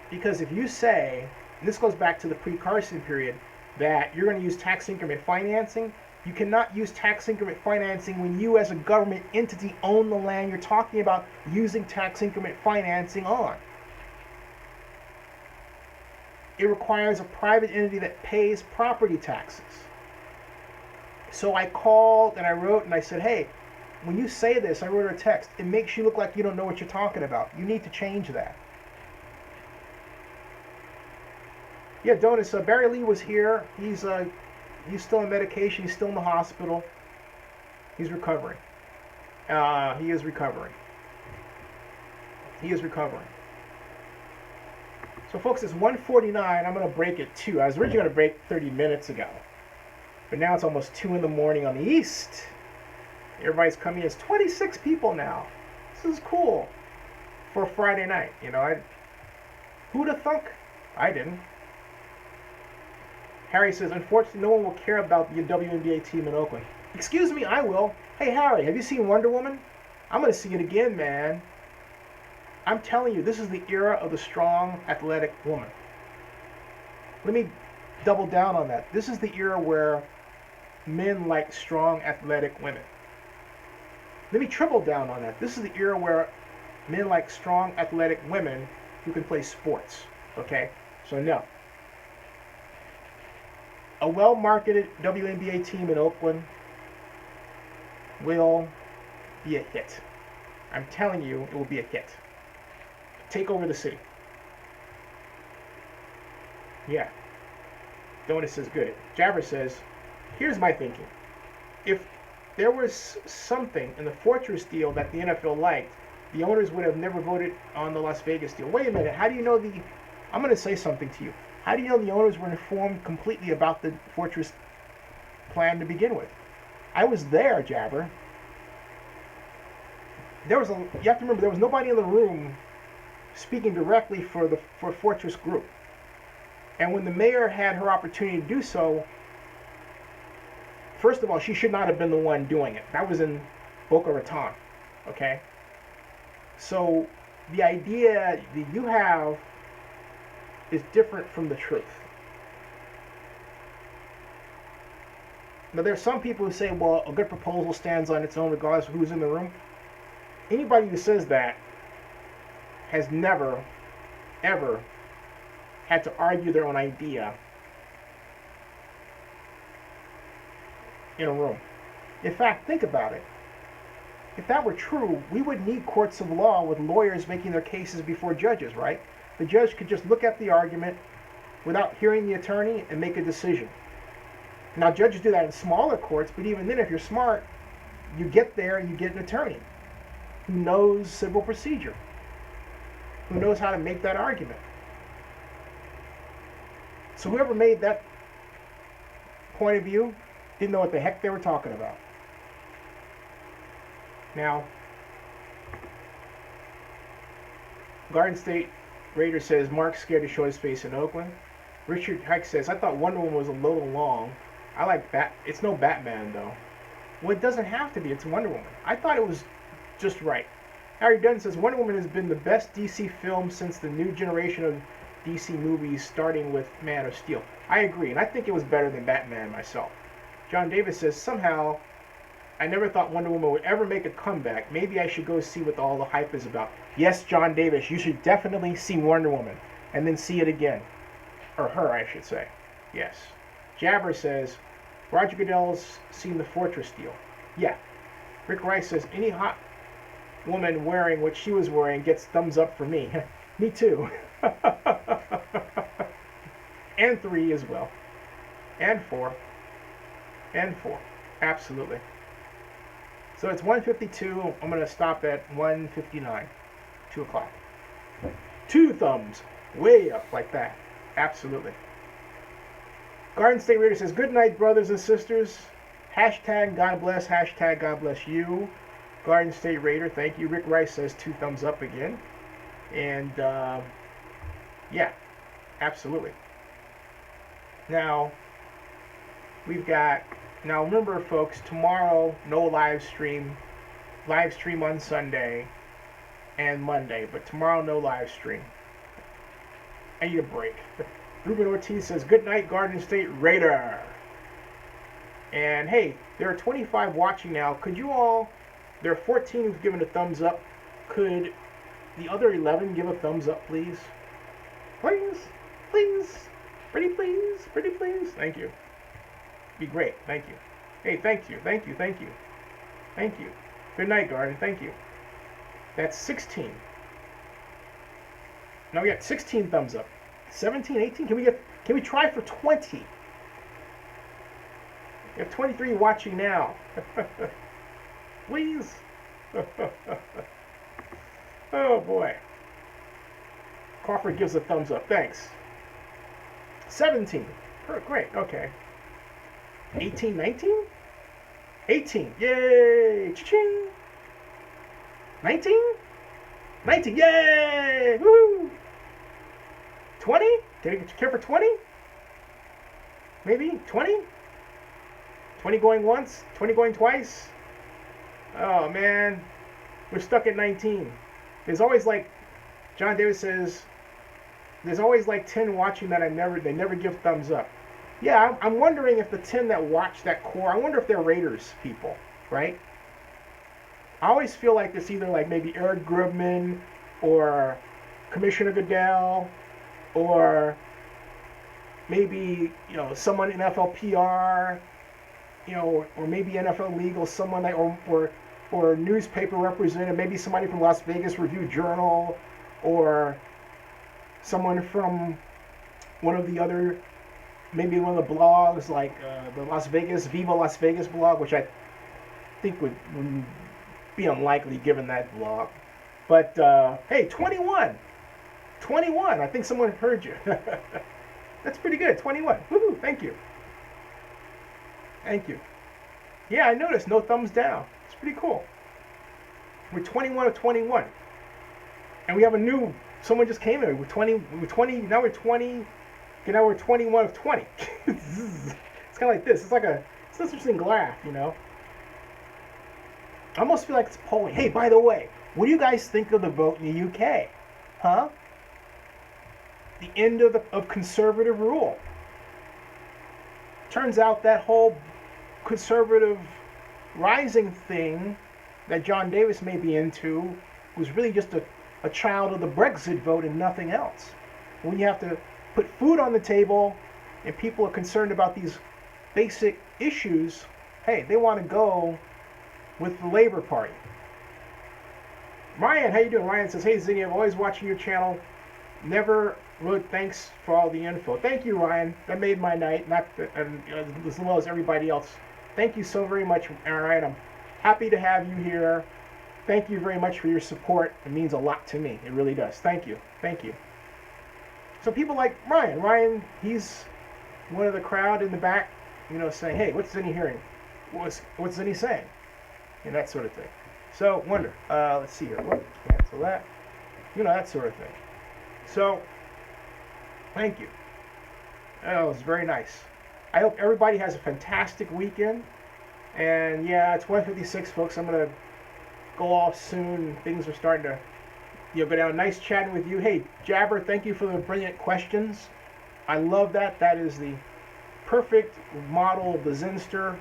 Because if you say, and this goes back to the pre-Carson period, that you're going to use tax increment financing, you cannot use tax increment financing when you as a government entity own the land you're talking about using tax increment financing on. It requires a private entity that pays property taxes. So I called and I wrote and I said, hey, when you say this, I wrote her a text, it makes you look like you don't know what you're talking about. You need to change that. Yeah, Donis, Barry Lee was here. He's still on medication. He's still in the hospital. He's recovering. He is recovering. So, folks, it's 1:49. I'm going to break at 2. I was originally going to break 30 minutes ago. But now it's almost 2 in the morning on the East. Everybody's coming. It's 26 people now. This is cool for a Friday night. You know, who'd have thunk? I didn't. Harry says, unfortunately, no one will care about the WNBA team in Oakland. Excuse me, I will. Hey, Harry, have you seen Wonder Woman? I'm going to see it again, man. I'm telling you, this is the era of the strong, athletic woman. Let me double down on that. This is the era where men like strong, athletic women. Let me triple down on that. This is the era where men like strong, athletic women who can play sports. Okay? So, no. A well-marketed WNBA team in Oakland will be a hit. I'm telling you, it will be a hit. Take over the city. Yeah. Donut says good. Jabber says, here's my thinking. If there was something in the Fortress deal that the NFL liked, the owners would have never voted on the Las Vegas deal. Wait a minute. How do you know I'm going to say something to you. How do you know the owners were informed completely about the Fortress plan to begin with? I was there, Jabber. You have to remember, there was nobody in the room speaking directly for Fortress Group. And when the mayor had her opportunity to do so, first of all, she should not have been the one doing it. That was in Boca Raton, okay? So the idea that you have is different from the truth. Now, there are some people who say, well, a good proposal stands on its own regardless of who's in the room. Anybody who says that has never, ever had to argue their own idea in a room. In fact, think about it. If that were true, we would need courts of law with lawyers making their cases before judges, right? The judge could just look at the argument without hearing the attorney and make a decision. Now, judges do that in smaller courts, but even then, if you're smart, you get there and you get an attorney. who knows civil procedure, who knows how to make that argument. So whoever made that point of view didn't know what the heck they were talking about. Now, Garden State Raider says Mark's scared to show his face in Oakland. Richard Heck says, I thought Wonder Woman was a little long. I like It's no Batman, though. Well, it doesn't have to be. It's Wonder Woman. I thought it was just right. Harry Dunn says, Wonder Woman has been the best DC film since the new generation of DC movies, starting with Man of Steel. I agree, and I think it was better than Batman myself. John Davis says, somehow, I never thought Wonder Woman would ever make a comeback. Maybe I should go see what all the hype is about. Yes, John Davis, you should definitely see Wonder Woman, and then see it again. Or her, I should say. Yes. Jabber says, Roger Goodell's seen the Fortress deal. Yeah. Rick Rice says, any hot woman wearing what she was wearing gets thumbs up for me. Me too. And 3 as well. And 4. And 4. Absolutely. So it's 1:52. I'm going to stop at 1:59. 2 o'clock. 2 thumbs. Way up like that. Absolutely. Garden State Raider says, good night, brothers and sisters. Hashtag God bless. Hashtag God bless you. Garden State Raider, thank you. Rick Rice says 2 thumbs up again. And, yeah, absolutely. Now, we've got, now remember, folks, tomorrow, no live stream. Live stream on Sunday and Monday, but tomorrow, no live stream. I need a break. Ruben Ortiz says, good night, Garden State Raider. And hey, there are 25 watching now. Could you all, there are 14 who've given a thumbs up. Could the other 11 give a thumbs up, please? Please, please, pretty please, pretty please. Thank you. Be great. Thank you. Hey, thank you, thank you, thank you. Thank you. Good night, Garden. Thank you. That's 16. Now we got 16 thumbs up. 17, 18. Can we try for 20? We have 23 watching now. Please. Oh boy. Crawford gives a thumbs up. Thanks. 17. Great. Okay. 18, 19? 18. Yay! Cha-ching! 19? 19. Yay! Woo! 20? Can we care for 20? Maybe? 20? 20 going once? 20 going twice? Oh man. We're stuck at 19. There's always like, John Davis says, there's always like 10 watching that they never give thumbs up. Yeah, I'm wondering if the 10 that watch that core, I wonder if they're Raiders people, right? I always feel like it's either like maybe Eric Grubman or Commissioner Goodell or maybe, you know, someone in FLPR, you know, or maybe NFL Legal, someone like, or a newspaper representative, maybe somebody from Las Vegas Review Journal, or someone from one of the other, maybe one of the blogs like the Viva Las Vegas blog, which I think would be unlikely given that blog. But hey, 21. 21. I think someone heard you. That's pretty good. 21. Woohoo! Thank you. Thank you. Yeah, I noticed. No thumbs down. It's pretty cool. We're 21 of 21. And we have a new, someone just came in. We're 20, now we're 20, now we're 21 of 20. It's kind of like this. It's like it's an interesting graph, you know. I almost feel like it's polling. Hey, by the way, what do you guys think of the vote in the UK? Huh? The end of conservative rule. Turns out that whole conservative rising thing that John Davis may be into was really just a child of the Brexit vote and nothing else. When you have to put food on the table and people are concerned about these basic issues, hey, they want to go with the Labour Party. Ryan, how you doing? Ryan says, hey Zinni, I'm always watching your channel. Never wrote thanks for all the info. Thank you, Ryan. That made my night, not as well as everybody else. Thank you so very much, Ryan. I'm happy to have you here. Thank you very much for your support. It means a lot to me. It really does. Thank you. Thank you. So people like Ryan. Ryan, he's one of the crowd in the back, saying, hey, what's Zinni hearing? What's Zinni saying? And that sort of thing. So, wonder. Let's see here. Whoop, cancel that. That sort of thing. So, thank you. That was very nice. I hope everybody has a fantastic weekend. And yeah, it's 1:56, folks. I'm gonna go off soon. Things are starting to, go down. Nice chatting with you. Hey, Jabber, thank you for the brilliant questions. I love that. That is the perfect model of the Zenster.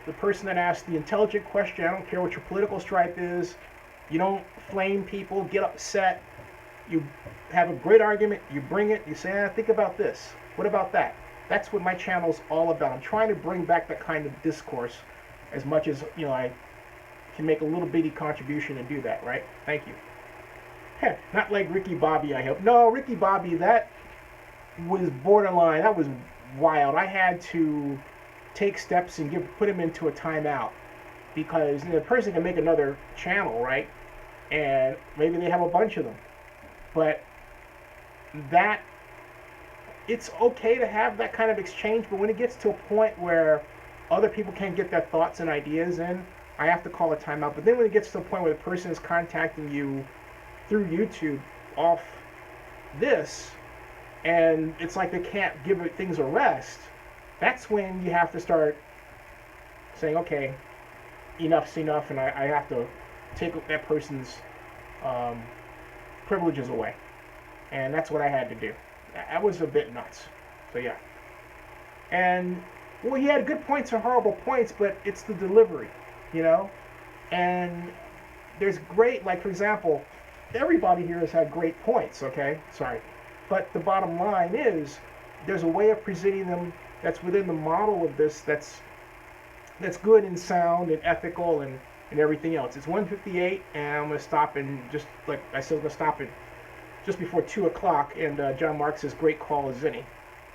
The person that asks the intelligent question. I don't care what your political stripe is. You don't flame people, get upset. You have a great argument. You bring it. You say, think about this. What about that? That's what my channel's all about. I'm trying to bring back that kind of discourse as much as, I can make a little bitty contribution and do that, right? Thank you. Not like Ricky Bobby, I hope. No, Ricky Bobby, that was borderline. That was wild. I had to take steps and put him into a timeout because the person can make another channel, right? And maybe they have a bunch of them. But that, it's okay to have that kind of exchange, but when it gets to a point where other people can't get their thoughts and ideas in, I have to call a timeout. But then when it gets to a point where the person is contacting you through YouTube off this, and it's like they can't give things a rest, that's when you have to start saying, okay, enough's enough, and I have to take that person's privileges away. And that's what I had to do. That was a bit nuts. So yeah. And well, he had good points and horrible points, but it's the delivery, And there's great, like for example, everybody here has had great points, okay? Sorry. But the bottom line is there's a way of presenting them that's within the model of this that's good and sound and ethical and everything else. It's 1:58, and I'm going to stop and just, like I said, I'm going to stop it just before 2 o'clock, and John Mark says, great call, Zinni.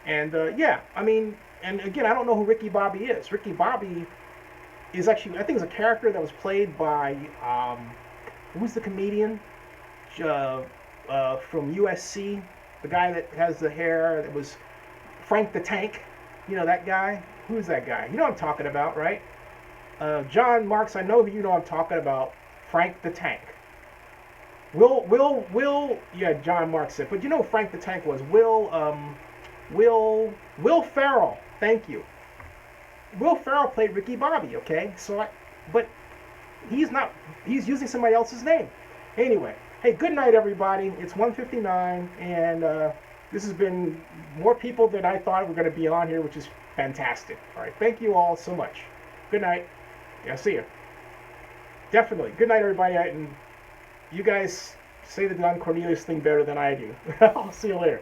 And yeah, I mean, and again, I don't know who Ricky Bobby is. Ricky Bobby is actually, I think, is a character that was played by, who's the comedian from USC? The guy that has the hair, that was Frank the Tank. That guy? Who's that guy? You know what I'm talking about, right? John Marks, I know who you know I'm talking about. Frank the Tank. Yeah, John Marks said, but you know who Frank the Tank was? Will Ferrell. Thank you. Will Ferrell played Ricky Bobby, okay? But he's using somebody else's name. Anyway, hey, good night, everybody. It's 1:59, and this has been more people than I thought were going to be on here, which is fantastic. All right, thank you all so much. Good night. Yeah, see you. Definitely. Good night, everybody. And you guys say the Don Cornelius thing better than I do. I'll see you later.